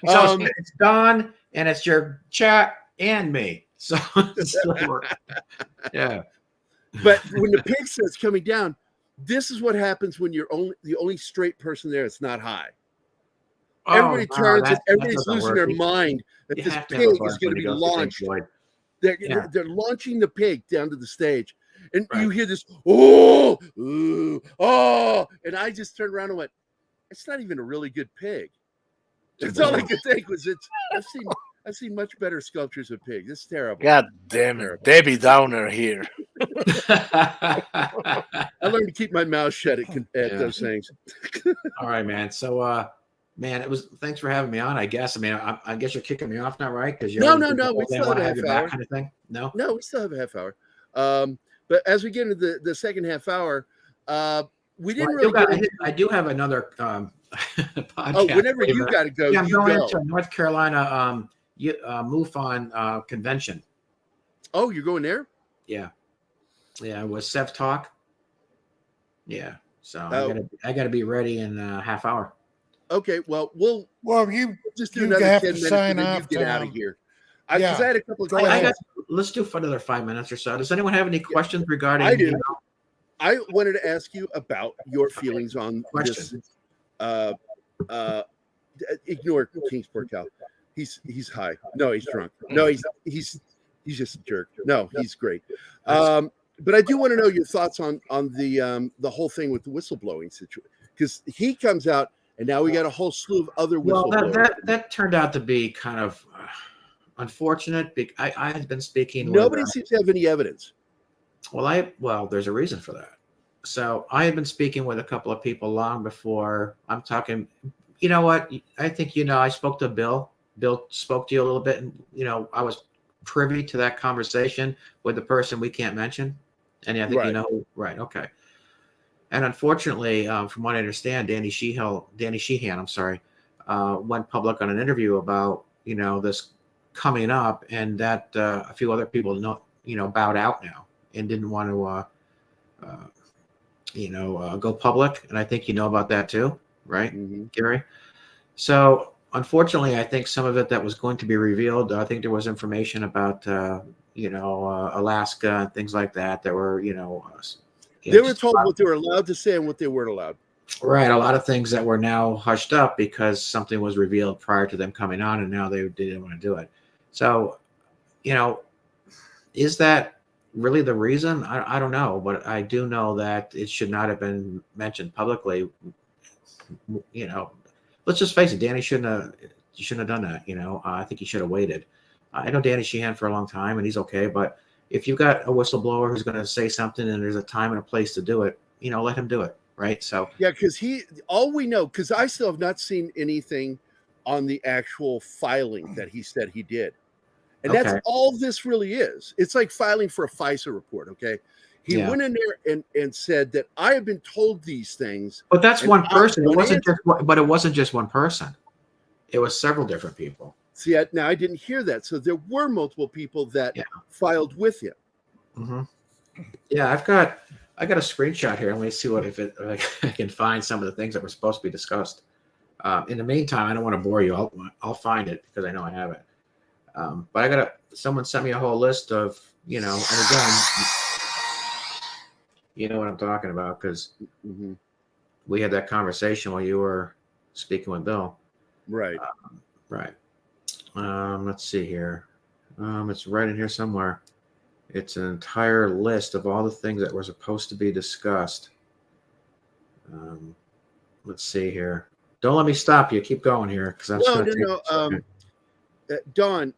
So it's Don, and it's your chat and me. So yeah. But when the pig starts coming down, this is what happens when you're the only straight person there. It's not high. Everybody turns and everybody's losing their mind that this pig is going to be launched. They're launching the pig down to the stage. And you hear this, oh, and I just turned around and went, it's not even a really good pig. That's all I could think was I've seen much better sculptures of pigs. It's terrible. God damn it. Debbie Downer here. I learned to keep my mouth shut at those things. All right, man. So Man, it was. Thanks for having me on. I guess. I mean, I guess you're kicking me off now, right? Because No. we We still want have to a have half you hour. back, kind of thing. No. No, we still have a half hour. But as we get into the second half hour, we didn't really. I do have another podcast. Oh, whenever you got to go, yeah, I'm you going go. into North Carolina MUFON convention. Oh, you're going there? Yeah, with Sev Talk. Yeah, so I gotta be ready in a half hour. Okay, well, we'll you just do you another have 10 to minutes sign and then you off, get out of Tom. here. Because I had a couple of Let's do for another 5 minutes or so. Does anyone have any questions regarding? I do. I wanted to ask you about your feelings on this. Ignore Kingsport Cal. He's high. No, he's drunk. No, he's just a jerk. No, he's great. But I do want to know your thoughts on the whole thing with the whistleblowing situation, because he comes out and now we got a whole slew of other whistleblowers. Well, that turned out to be kind of unfortunate. I had been speaking. Nobody seems to have any evidence. Well, there's a reason for that. So I had been speaking with a couple of people long before. I'm talking. You know what? I think I spoke to Bill. Bill spoke to you a little bit, and I was privy to that conversation with the person we can't mention. And I think right? Okay. And unfortunately, from what I understand, Danny Sheehan, went public on an interview about this coming up, and that a few other people bowed out now and didn't want to go public. And I think you know about that too, right, Gerry? So unfortunately, I think some of it that was going to be revealed, I think there was information about Alaska and things like that were they were told what they were allowed to say and what they weren't allowed. Right, a lot of things that were now hushed up because something was revealed prior to them coming on, and now they didn't want to do it. So, is that really the reason? I don't know, but I do know that it should not have been mentioned publicly. Let's just face it, Danny shouldn't have done that. I think he should have waited. I know Danny Sheehan for a long time, and he's okay. But if you've got a whistleblower who's going to say something, and there's a time and a place to do it, let him do it, right? So yeah, because all we know, because I still have not seen anything on the actual filing that he said he did, and that's all this really is. It's like filing for a FISA report. Okay. He went in there and said that I have been told these things. But that's one person. It wasn't just one person. It was several different people. See, now I didn't hear that. So there were multiple people that filed with him. Mm-hmm. Yeah, I got a screenshot here. Let me see if I can find some of the things that were supposed to be discussed. In the meantime, I don't want to bore you. I'll find it because I know I have it. But someone sent me a whole list of and again. You know what I'm talking about because we had that conversation while you were speaking with Bill. Right. Right. Let's see here. It's right in here somewhere. It's an entire list of all the things that were supposed to be discussed. Let's see here. Don't let me stop you. Keep going here because I'm Don,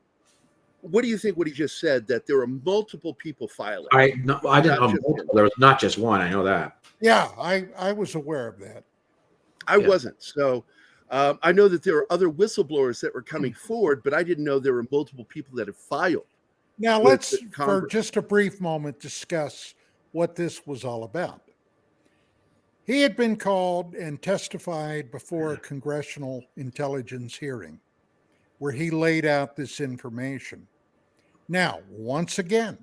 what do you think? What he just said that there were multiple people filing? I didn't know. There was not just one. I know that. Yeah, I was aware of that. I wasn't. So I know that there are other whistleblowers that were coming forward, but I didn't know there were multiple people that had filed. Now let's, for just a brief moment, discuss what this was all about. He had been called and testified before a congressional intelligence hearing where he laid out this information. Now, once again,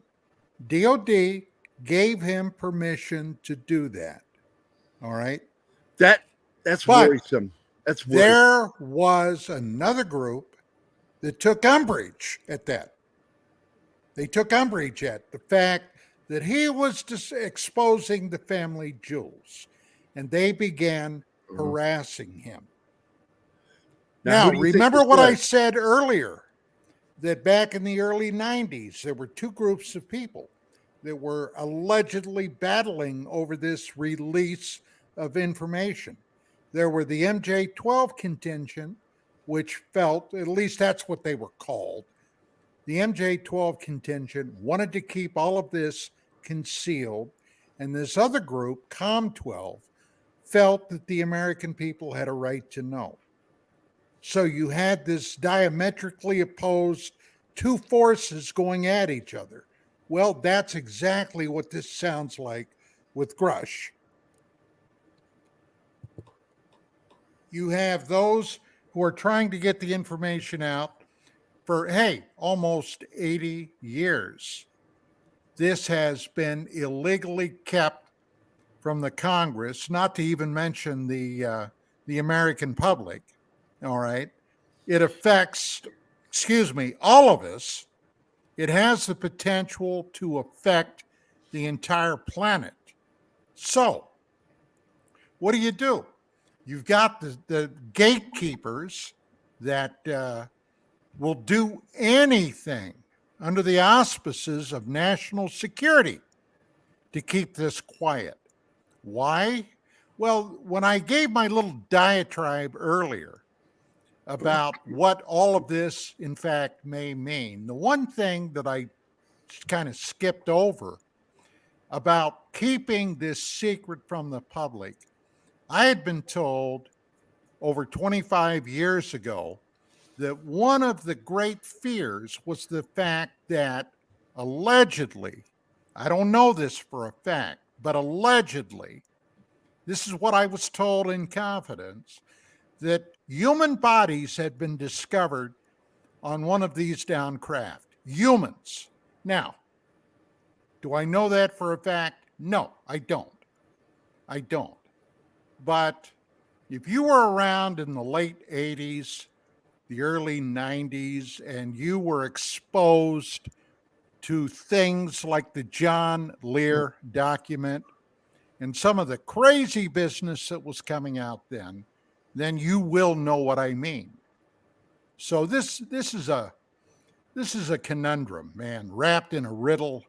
DOD gave him permission to do that. All right. That's worrisome. That's worrisome. There was another group that took umbrage at that. They took umbrage at the fact that he was exposing the family jewels, and they began harassing him. Now, remember what I said earlier, that back in the early 90s, there were two groups of people that were allegedly battling over this release of information. There were the MJ-12 contingent, which felt, at least that's what they were called, the MJ-12 contingent wanted to keep all of this concealed, and this other group, COM-12, felt that the American people had a right to know. So you had this diametrically opposed two forces going at each other. Well, that's exactly what this sounds like with Grush. You have those who are trying to get the information out for, hey, almost 80 years. This has been illegally kept from the Congress, not to even mention the American public. All right. It affects, all of us. It has the potential to affect the entire planet. So, what do? You've got the gatekeepers that will do anything under the auspices of national security to keep this quiet. Why? Well, when I gave my little diatribe earlier about what all of this, in fact, may mean, the one thing that I kind of skipped over about keeping this secret from the public, I had been told over 25 years ago that one of the great fears was the fact that allegedly, I don't know this for a fact, but allegedly, this is what I was told in confidence, that human bodies had been discovered on one of these down craft. Humans. Now, do I know that for a fact? No, I don't. I don't. But if you were around in the late 80s, the early 90s, and you were exposed to things like the John Lear document and some of the crazy business that was coming out then you will know what I mean. So this is a conundrum, man, wrapped in a riddle,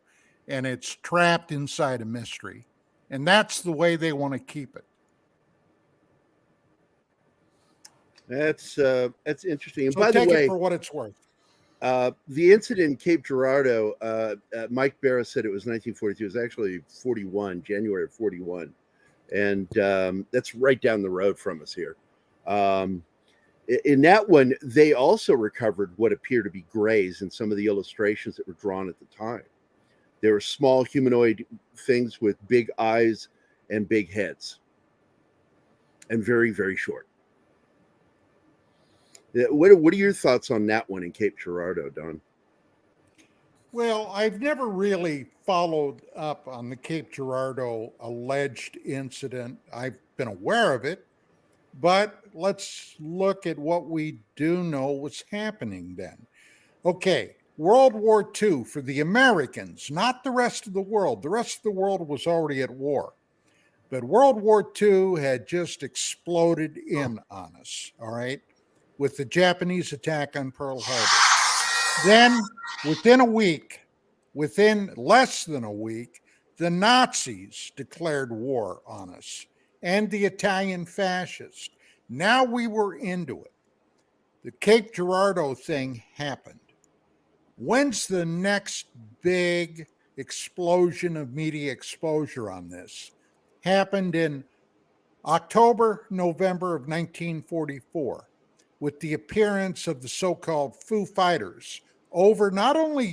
and it's trapped inside a mystery. And that's the way they want to keep it. That's interesting. And So by the take way, it for what it's worth. The incident in Cape Girardeau, Mike Bara said it was 1942. It was actually 41, January of 41. And that's right down the road from us here. In that one, they also recovered what appear to be grays in some of the illustrations that were drawn at the time. There were small humanoid things with big eyes and big heads, and very, very short. What are your thoughts on that one in Cape Girardeau, Don? Well, I've never really followed up on the Cape Girardeau alleged incident. I've been aware of it, but let's look at what we do know was happening then. Okay, World War II for the Americans, not the rest of the world. The rest of the world was already at war. But World War II had just exploded in on us, all right, with the Japanese attack on Pearl Harbor. Then, within less than a week, the Nazis declared war on us and the Italian fascists. Now we were into it. The Cape Girardeau thing happened. When's the next big explosion of media exposure on this? Happened in October, November of 1944, with the appearance of the so-called Foo Fighters over not only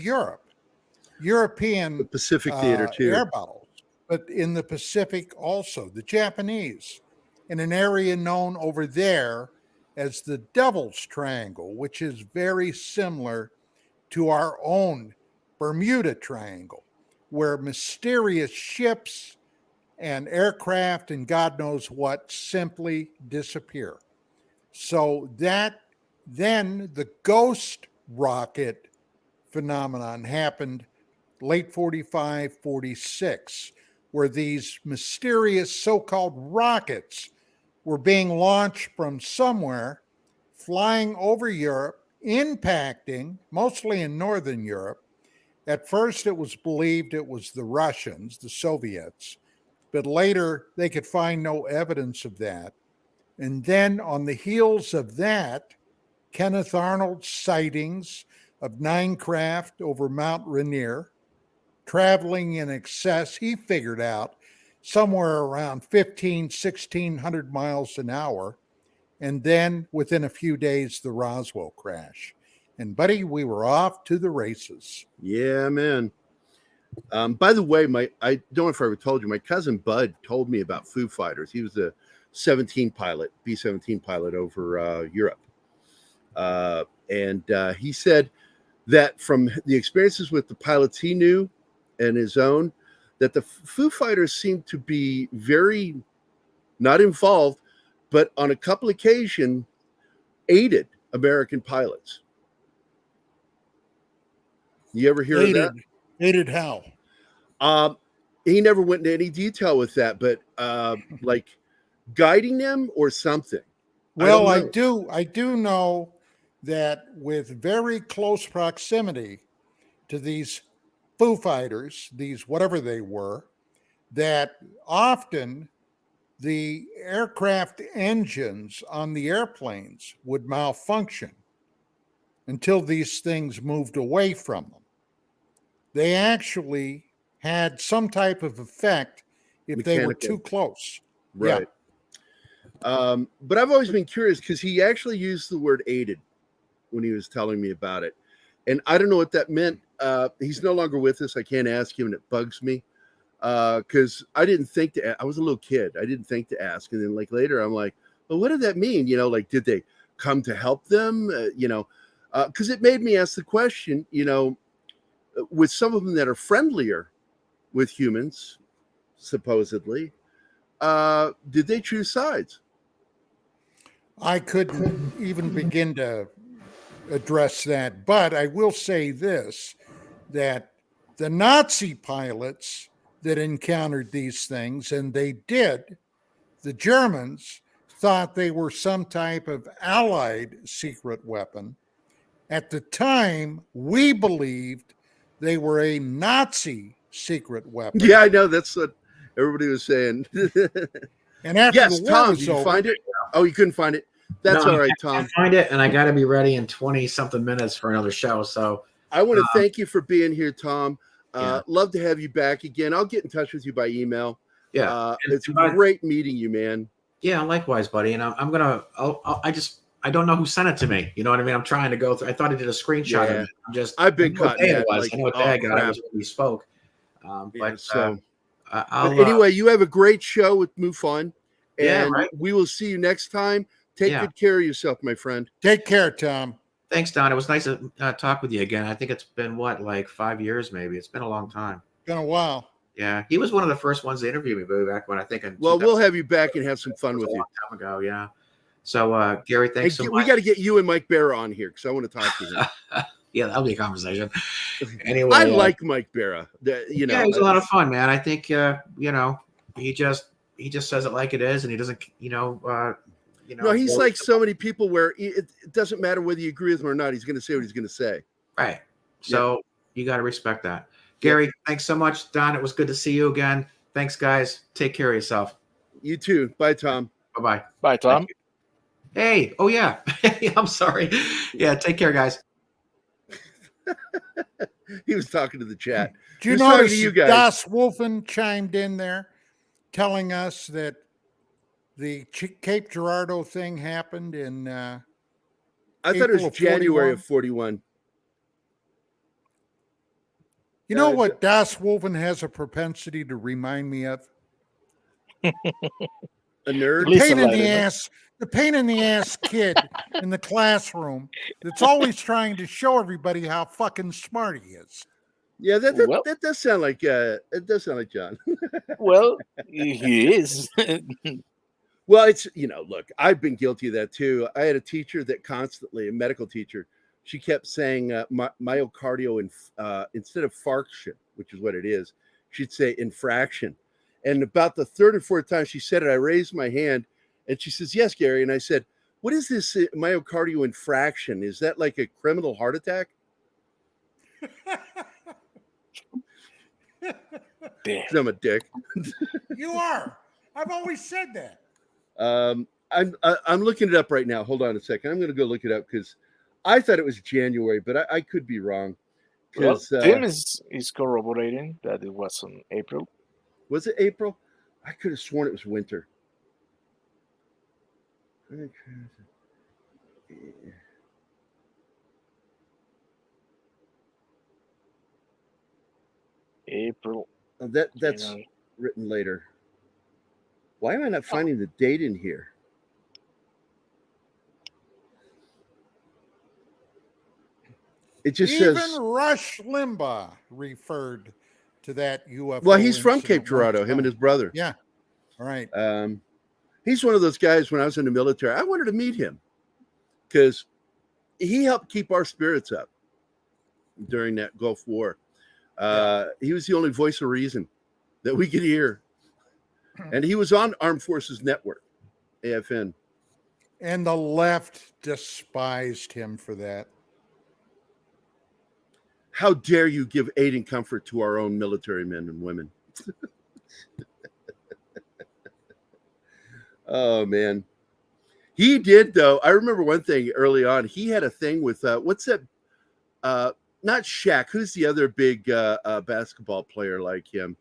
European the Pacific Theater too, air battles, but in the Pacific also, the Japanese, in an area known over there as the Devil's Triangle, which is very similar to our own Bermuda Triangle, where mysterious ships and aircraft and God knows what simply disappear. So that then the ghost rocket phenomenon happened late 45, 46, where these mysterious so-called rockets were being launched from somewhere, flying over Europe, impacting mostly in Northern Europe. At first, it was believed it was the Russians, the Soviets, but later they could find no evidence of that. And then on the heels of that, Kenneth Arnold's sightings of 9 craft over Mount Rainier, traveling in excess, he figured out, somewhere around 1,600 miles an hour. And then within a few days, the Roswell crash. And buddy, we were off to the races. Yeah, man. By the way, I don't know if I ever told you, my cousin Bud told me about Foo Fighters. He was a B-17 pilot over Europe. And he said that from the experiences with the pilots he knew and his own, that the Foo Fighters seemed to be very not involved, but on a couple occasions aided American pilots. You ever hear of that? Aided how? He never went into any detail with that, but like guiding them or something. Well, I do know that with very close proximity to these Foo Fighters, these whatever they were, that often the aircraft engines on the airplanes would malfunction until these things moved away from them. They actually had some type of effect if they were too close. Right. Yeah. But I've always been curious because he actually used the word aided when he was telling me about it. And I don't know what that meant. He's no longer with us. I can't ask him, and it bugs me because I didn't think to. I was a little kid. I didn't think to ask. And then like later, I'm like, well, what did that mean? You know, like, did they come to help them? Because it made me ask the question, with some of them that are friendlier with humans, supposedly, did they choose sides? I couldn't even begin to address that, but I will say this, that the Nazi pilots that encountered these things, and they did, the Germans thought they were some type of Allied secret weapon. At the time, we believed they were a Nazi secret weapon. Yeah, I know. That's what everybody was saying. And after the war Tom, was did you over, find it? Oh, you couldn't find it. That's all right, Tom. I find it, and I got to be ready in 20-something minutes for another show. So I want to thank you for being here, Tom. Love to have you back again. I'll get in touch with you by email. Yeah, it's great meeting you, man. Yeah, likewise, buddy. And I don't know who sent it to me. You know what I mean? I'm trying to go through. I thought I did a screenshot of it. I've been caught in that. I know what day I got it was when we spoke. Anyway, you have a great show with MUFON, and right. we will see you next time. Take good care of yourself, my friend. Take care, Tom. Thanks, Don. It was nice to talk with you again. I think it's been like 5 years, maybe. It's been a long time. Been a while. Yeah, he was one of the first ones to interview me back when I think. Well, we'll have you back and have some fun with you. A long time ago, yeah. So, Gerry, thanks so much. We got to get you and Mike Bara on here because I want to talk to him. Yeah, that'll be a conversation. Anyway, I like Mike Bara. Yeah, it was a lot of fun, man. I think he just says it like it is, and he doesn't, No, he's like so many people where it doesn't matter whether you agree with him or not. He's going to say what he's going to say. Right. So you got to respect that. Gerry, thanks so much. Don, it was good to see you again. Thanks, guys. Take care of yourself. You too. Bye, Tom. Bye-bye. Bye, Tom. Hey. Oh, yeah. I'm sorry. Yeah, take care, guys. He was talking to the chat. Do you notice Das Wolfen chimed in there telling us that the Cape Girardeau thing happened in I thought it was January of 41. You know what Das Wolfen has a propensity to remind me of? A nerd? The pain in the ass kid in the classroom that's always trying to show everybody how fucking smart he is. Yeah, that does sound like John. Well, he is. Well, it's, look, I've been guilty of that too. I had a teacher that constantly, a medical teacher, she kept saying myocardial instead of farction, which is what it is, she'd say infraction. And about the third or fourth time she said it, I raised my hand and she says, yes, Gerry. And I said, what is this myocardial infraction? Is that like a criminal heart attack? Damn. I'm a dick. You are. I've always said that. I'm looking it up right now. Hold on a second. I'm going to go look it up because I thought it was January, but I could be wrong. Well, Tim is corroborating that it was in April. Was it April? I could have sworn it was winter. April. That's written later. Why am I not finding the date in here? It just Even says Rush Limbaugh referred to that UFO. Well, he's from incident Cape Girardeau, once. him and his brother. Yeah. All right. He's one of those guys when I was in the military, I wanted to meet him because he helped keep our spirits up during that Gulf War. He was the only voice of reason that we could hear. And he was on Armed Forces Network, AFN. And the left despised him for that. How dare you give aid and comfort to our own military men and women? Oh, man. He did, though. I remember one thing early on. He had a thing with, what's that? Not Shaq. Who's the other big basketball player like him?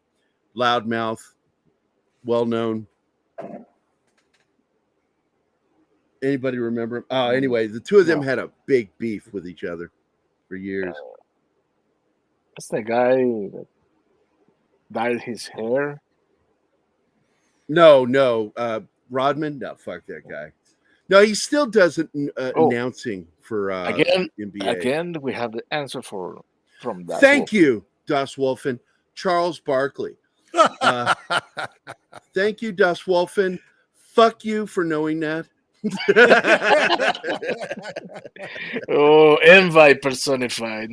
Loudmouth. Well-known. Anybody remember him? Oh, anyway, the two of them had a big beef with each other for years. That's the guy that dyed his hair. No. Rodman? No, fuck that guy. No, he still does announcing for again. NBA. Again, we have the answer from that. Thank you, Das Wolfen. Charles Barkley. Thank you, Das Wolfen. Fuck you for knowing that. Oh, envy personified.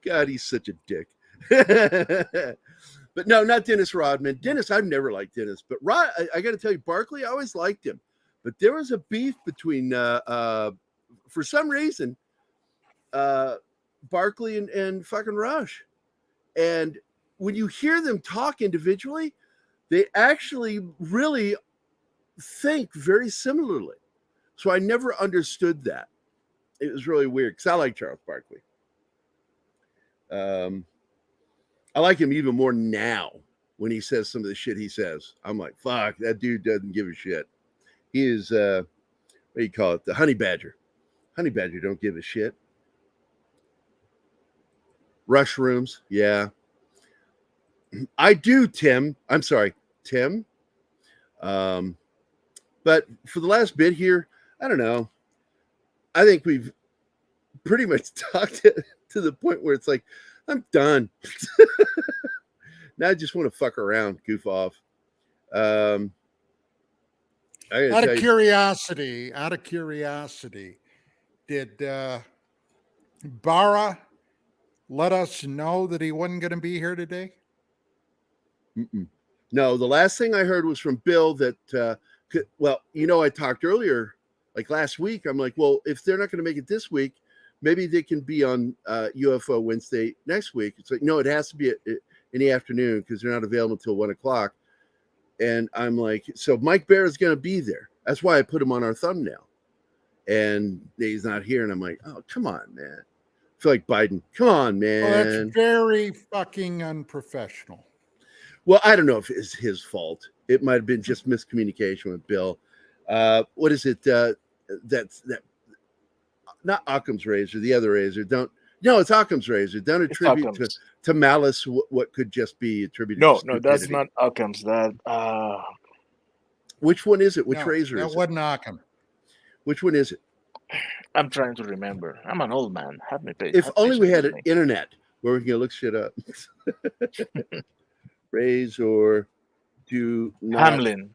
God, he's such a dick. But no, not Dennis Rodman. Dennis, I've never liked Dennis, but I got to tell you, Barkley, I always liked him. But there was a beef between, for some reason, Barkley and fucking Rush. And when you hear them talk individually, they actually really think very similarly. So I never understood that. It was really weird because I like Charles Barkley. I like him even more now when he says some of the shit he says. I'm like, fuck, that dude doesn't give a shit. He is, what do you call it? The honey badger. Honey badger don't give a shit. Rush rooms, yeah. I do, Tim. I'm sorry, Tim. But for the last bit here, I don't know. I think we've pretty much talked it to the point where it's like, I'm done. Now I just want to fuck around, goof off. Out of curiosity, did Bara let us know that he wasn't going to be here today? No, the last thing I heard was from Bill that, I talked earlier, like last week. I'm like, well, if they're not going to make it this week, maybe they can be on UFO Wednesday next week. It's like, no, it has to be in the afternoon because they're not available until 1 o'clock. And I'm like, so Mike Bara is going to be there. That's why I put him on our thumbnail. And he's not here. And I'm like, oh, come on, man. I feel like Biden. Come on, man. Well, that's very fucking unprofessional. Well, I don't know if it's his fault. It might have been just miscommunication with Bill. What is it? That's not Occam's razor, the other razor. It's Occam's razor. Don't attribute to malice what could just be attributed to stupidity. No, that's not Occam's. That which one is it? Which razor is it? That wasn't Occam. Which one is it? I'm trying to remember. I'm an old man. Have me pay. If only we had an internet where we can look shit up. Razor, do not. Hamlin.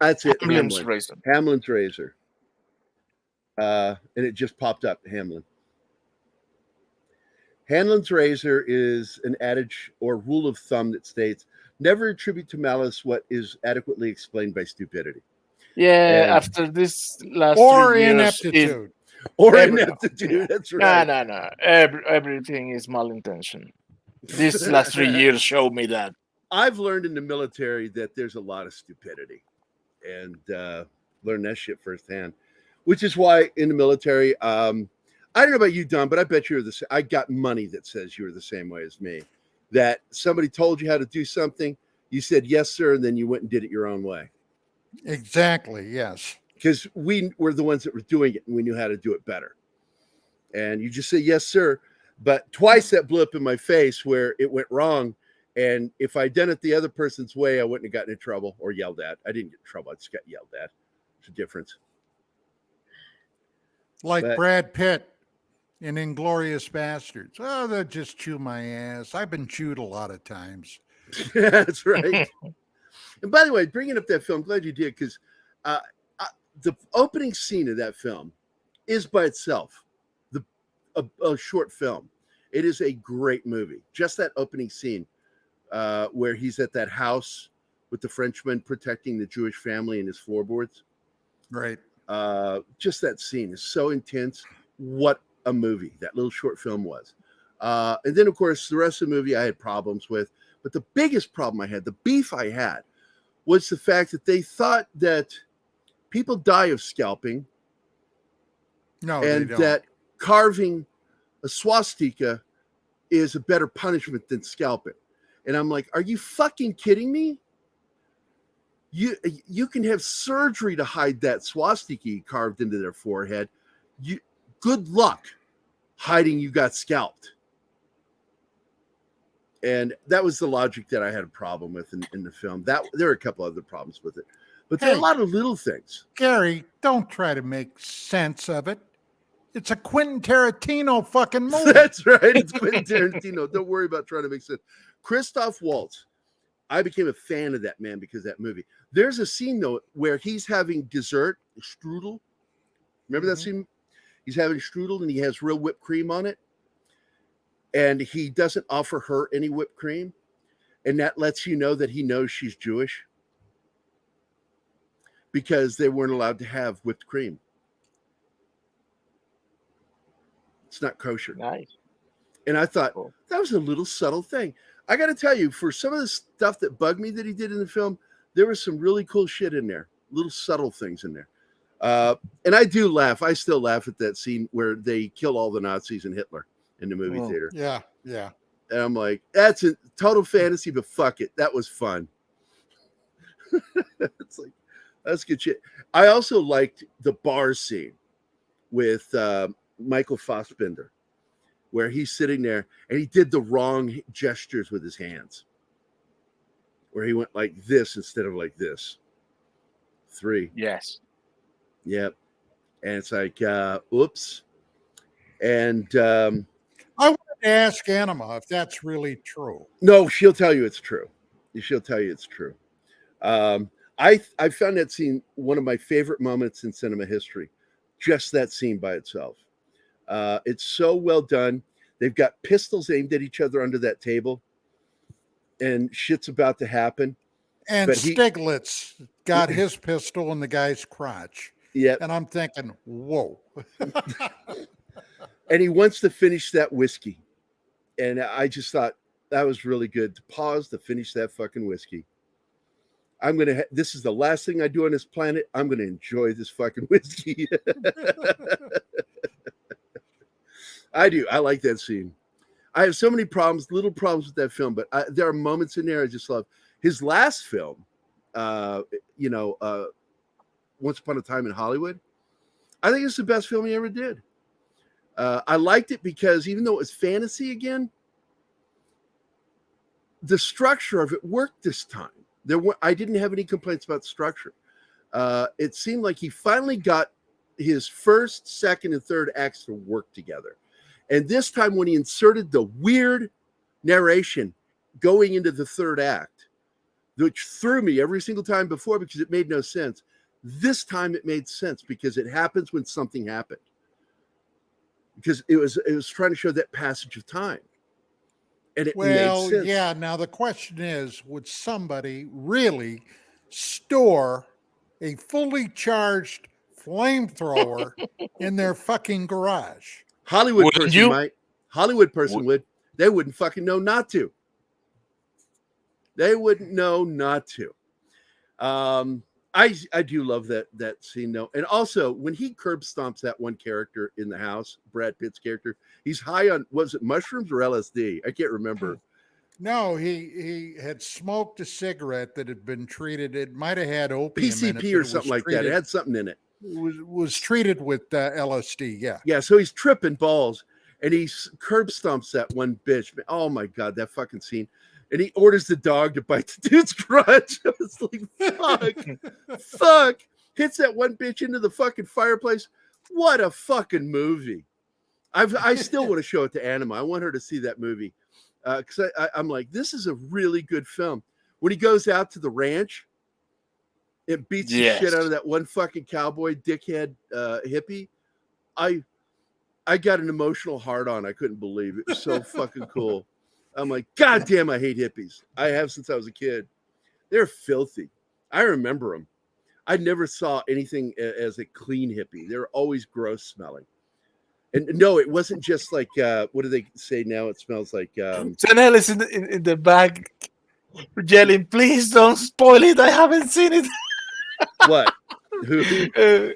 That's it. Hamlin's razor. Hamlin's razor. And it just popped up, Hamlin. Hamlin's razor is an adage or rule of thumb that states, never attribute to malice what is adequately explained by stupidity. Yeah, after this last or 3 years, ineptitude. Ineptitude, that's right. No. Everything is malintention. These last 3 years show me that. I've learned in the military that there's a lot of stupidity, and learned that shit firsthand. Which is why in the military, I don't know about you, Don, but I bet you're the same. I got money that says you're the same way as me. that somebody told you how to do something, you said yes, sir, and then you went and did it your own way. Exactly. Yes. Because we were the ones that were doing it, and we knew how to do it better. And you just say yes, sir. But twice that blew up in my face where it went wrong. And if I'd done it the other person's way, I wouldn't have gotten in trouble or yelled at. I didn't get in trouble. I just got yelled at. It's a difference. Like Brad Pitt in Inglourious Bastards. Oh, they'll just chew my ass. I've been chewed a lot of times. That's right. And by the way, bringing up that film, I'm glad you did, because the opening scene of that film is by itself a short film. It is a great movie. Just that opening scene where he's at that house with the Frenchman protecting the Jewish family and his floorboards. Right. Just that scene is so intense. What a movie that little short film was. And then, of course, the rest of the movie I had problems with. But the biggest problem I had, the beef I had, was the fact that they thought that people die of scalping. No, and they don't. that carving a swastika is a better punishment than scalping. And I'm like, are you fucking kidding me? You can have surgery to hide that swastika carved into their forehead. Good luck hiding you got scalped. And that was the logic that I had a problem with in the film. There are a couple other problems with it, but there are a lot of little things. Gerry, don't try to make sense of it. It's a Quentin Tarantino fucking movie. That's right. It's Quentin Tarantino. Don't worry about trying to make sense. Christoph Waltz. I became a fan of that man because of that movie. There's a scene, though, where he's having dessert, strudel. Remember that scene? He's having strudel and he has real whipped cream on it. And he doesn't offer her any whipped cream. And that lets you know that he knows she's Jewish. Because they weren't allowed to have whipped cream. It's not kosher. Nice. And I thought, that was a little subtle thing. I got to tell you, for some of the stuff that bugged me that he did in the film, there was some really cool shit in there. Little subtle things in there. And I do laugh. I still laugh at that scene where they kill all the Nazis and Hitler in the movie theater. Yeah, yeah. And I'm like, that's a total fantasy, but fuck it. That was fun. It's like, that's good shit. I also liked the bar scene with Michael Fassbender, where he's sitting there and he did the wrong gestures with his hands, where he went like this instead of like this. 3. Yes. Yep. And it's like, oops. And I wanted to ask Anima if that's really true. no, she'll tell you it's true. She'll tell you it's true. I found that scene one of my favorite moments in cinema history. Just that scene by itself. It's so well done. They've got pistols aimed at each other under that table, and shit's about to happen. And Stiglitz got his pistol in the guy's crotch. Yeah. And I'm thinking, whoa. And he wants to finish that whiskey. And I just thought that was really good to pause to finish that fucking whiskey. This is the last thing I do on this planet. I'm going to enjoy this fucking whiskey. I do. I like that scene. I have so many problems, little problems with that film, but there are moments in there I just love. His last film, Once Upon a Time in Hollywood, I think it's the best film he ever did. I liked it because even though it was fantasy again, the structure of it worked this time. I didn't have any complaints about the structure. It seemed like he finally got his first, second, and third acts to work together. And this time when he inserted the weird narration going into the third act, which threw me every single time before because it made no sense. This time it made sense because it happens when something happened. Because it was trying to show that passage of time. And it made sense. Yeah. Now the question is, would somebody really store a fully charged flamethrower in their fucking garage? Hollywood person might. Hollywood person would. They wouldn't fucking know not to. They wouldn't know not to. I do love that scene though. And also when he curb stomps that one character in the house, Brad Pitt's character, he's high on, was it mushrooms or LSD? I can't remember. No, he had smoked a cigarette that had been treated. It might have had opium in it, PCP but or something like that. It had something in it. Was treated with LSD. Yeah. Yeah. So he's tripping balls and he curb stomps that one bitch. Oh my God, that fucking scene. And he orders the dog to bite the dude's crotch. I was like, fuck. Hits that one bitch into the fucking fireplace. What a fucking movie. I still want to show it to Anima. I want her to see that movie. Because I'm like, this is a really good film. When he goes out to the ranch, it beats the shit out of that one fucking cowboy dickhead hippie. I got an emotional heart on. I couldn't believe it. It was so fucking cool. I'm like, God damn, I hate hippies. I have since I was a kid. They're filthy. I remember them. I never saw anything as a clean hippie. They're always gross smelling. And no, it wasn't just like, what do they say now? It smells like... Chanel is in the bag yelling, please don't spoil it. I haven't seen it. What? Who?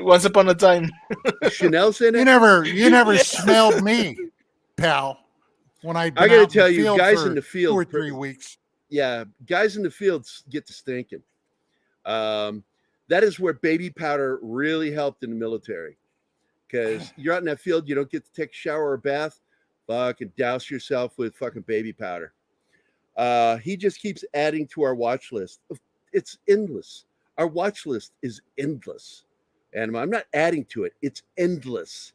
Once Upon a Time. Chanel's in it? You never smelled me, pal. When I got to tell you, guys in the field... 2 or 3 weeks. Yeah, guys in the fields get to stinking. That is where baby powder really helped in the military. Because you're out in that field, you don't get to take a shower or a bath. Fucking douse yourself with fucking baby powder. He just keeps adding to our watch list. It's endless. Our watch list is endless. And I'm not adding to it. It's endless.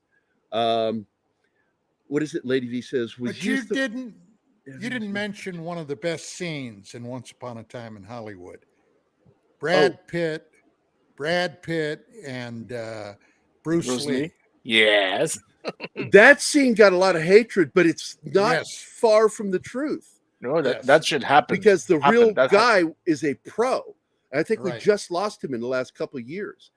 What is it Lady V says? But you didn't mention one of the best scenes in Once Upon a Time in Hollywood. Brad Pitt and Bruce Lee. Yes. That scene got a lot of hatred, but it's not far from the truth. No, that should happen. Because the real guy is a pro. I think we just lost him in the last couple of years.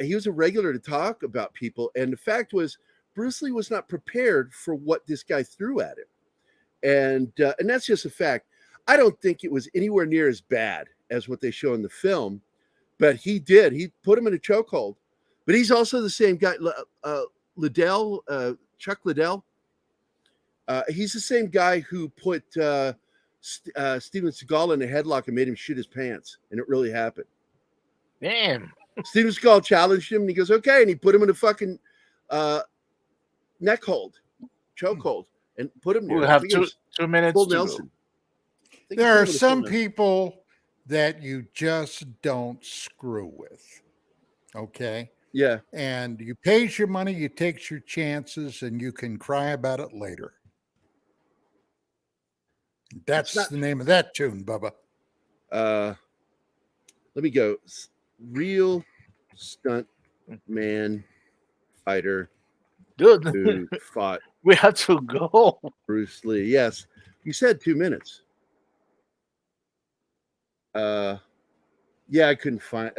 He was a regular to talk about people. And the fact was, Bruce Lee was not prepared for what this guy threw at him. And that's just a fact. I don't think it was anywhere near as bad as what they show in the film, but he did. He put him in a chokehold. But he's also the same guy, Chuck Liddell. He's the same guy who put Steven Seagal in a headlock and made him shit his pants, and it really happened. Damn. Steven Seagal challenged him, and he goes, okay, and he put him in a fucking neck hold, chokehold, and put him there. We'll have 2 minutes Full to Nelson. There are some people that you just don't screw with. Okay? Yeah. And you pays your money, you takes your chances, and you can cry about it later. That's the name of that tune, Bubba. Let me go. Real stunt man fighter. Dude. Who fought. We have to go. Bruce Lee. Yes. You said 2 minutes. Yeah, I couldn't find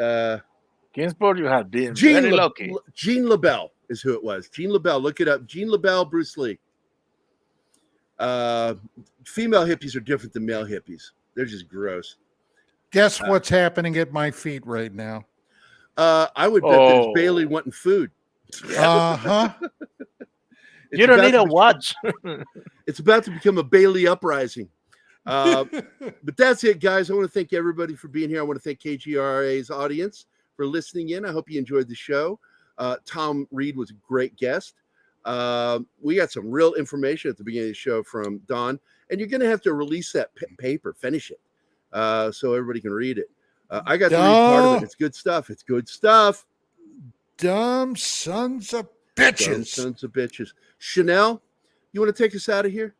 Ginsburg, you have been very lucky. Gene LaBelle is who it was. Gene LaBelle. Look it up. Gene LaBelle, Bruce Lee. Female hippies are different than male hippies. They're just gross. Guess what's happening at my feet right now? I would bet that it's Bailey wanting food. Uh-huh. You don't need a watch. It's about to become a Bailey uprising. But that's it, guys. I want to thank everybody for being here. I want to thank KGRA's audience for listening in. I hope you enjoyed the show. Thom Reed was a great guest. We got some real information at the beginning of the show from Don, and you're going to have to release that paper, finish it, so everybody can read it. I got to read part of it. It's good stuff. It's good stuff. Dumb sons of bitches. Dumb sons of bitches. Chanel, you want to take us out of here?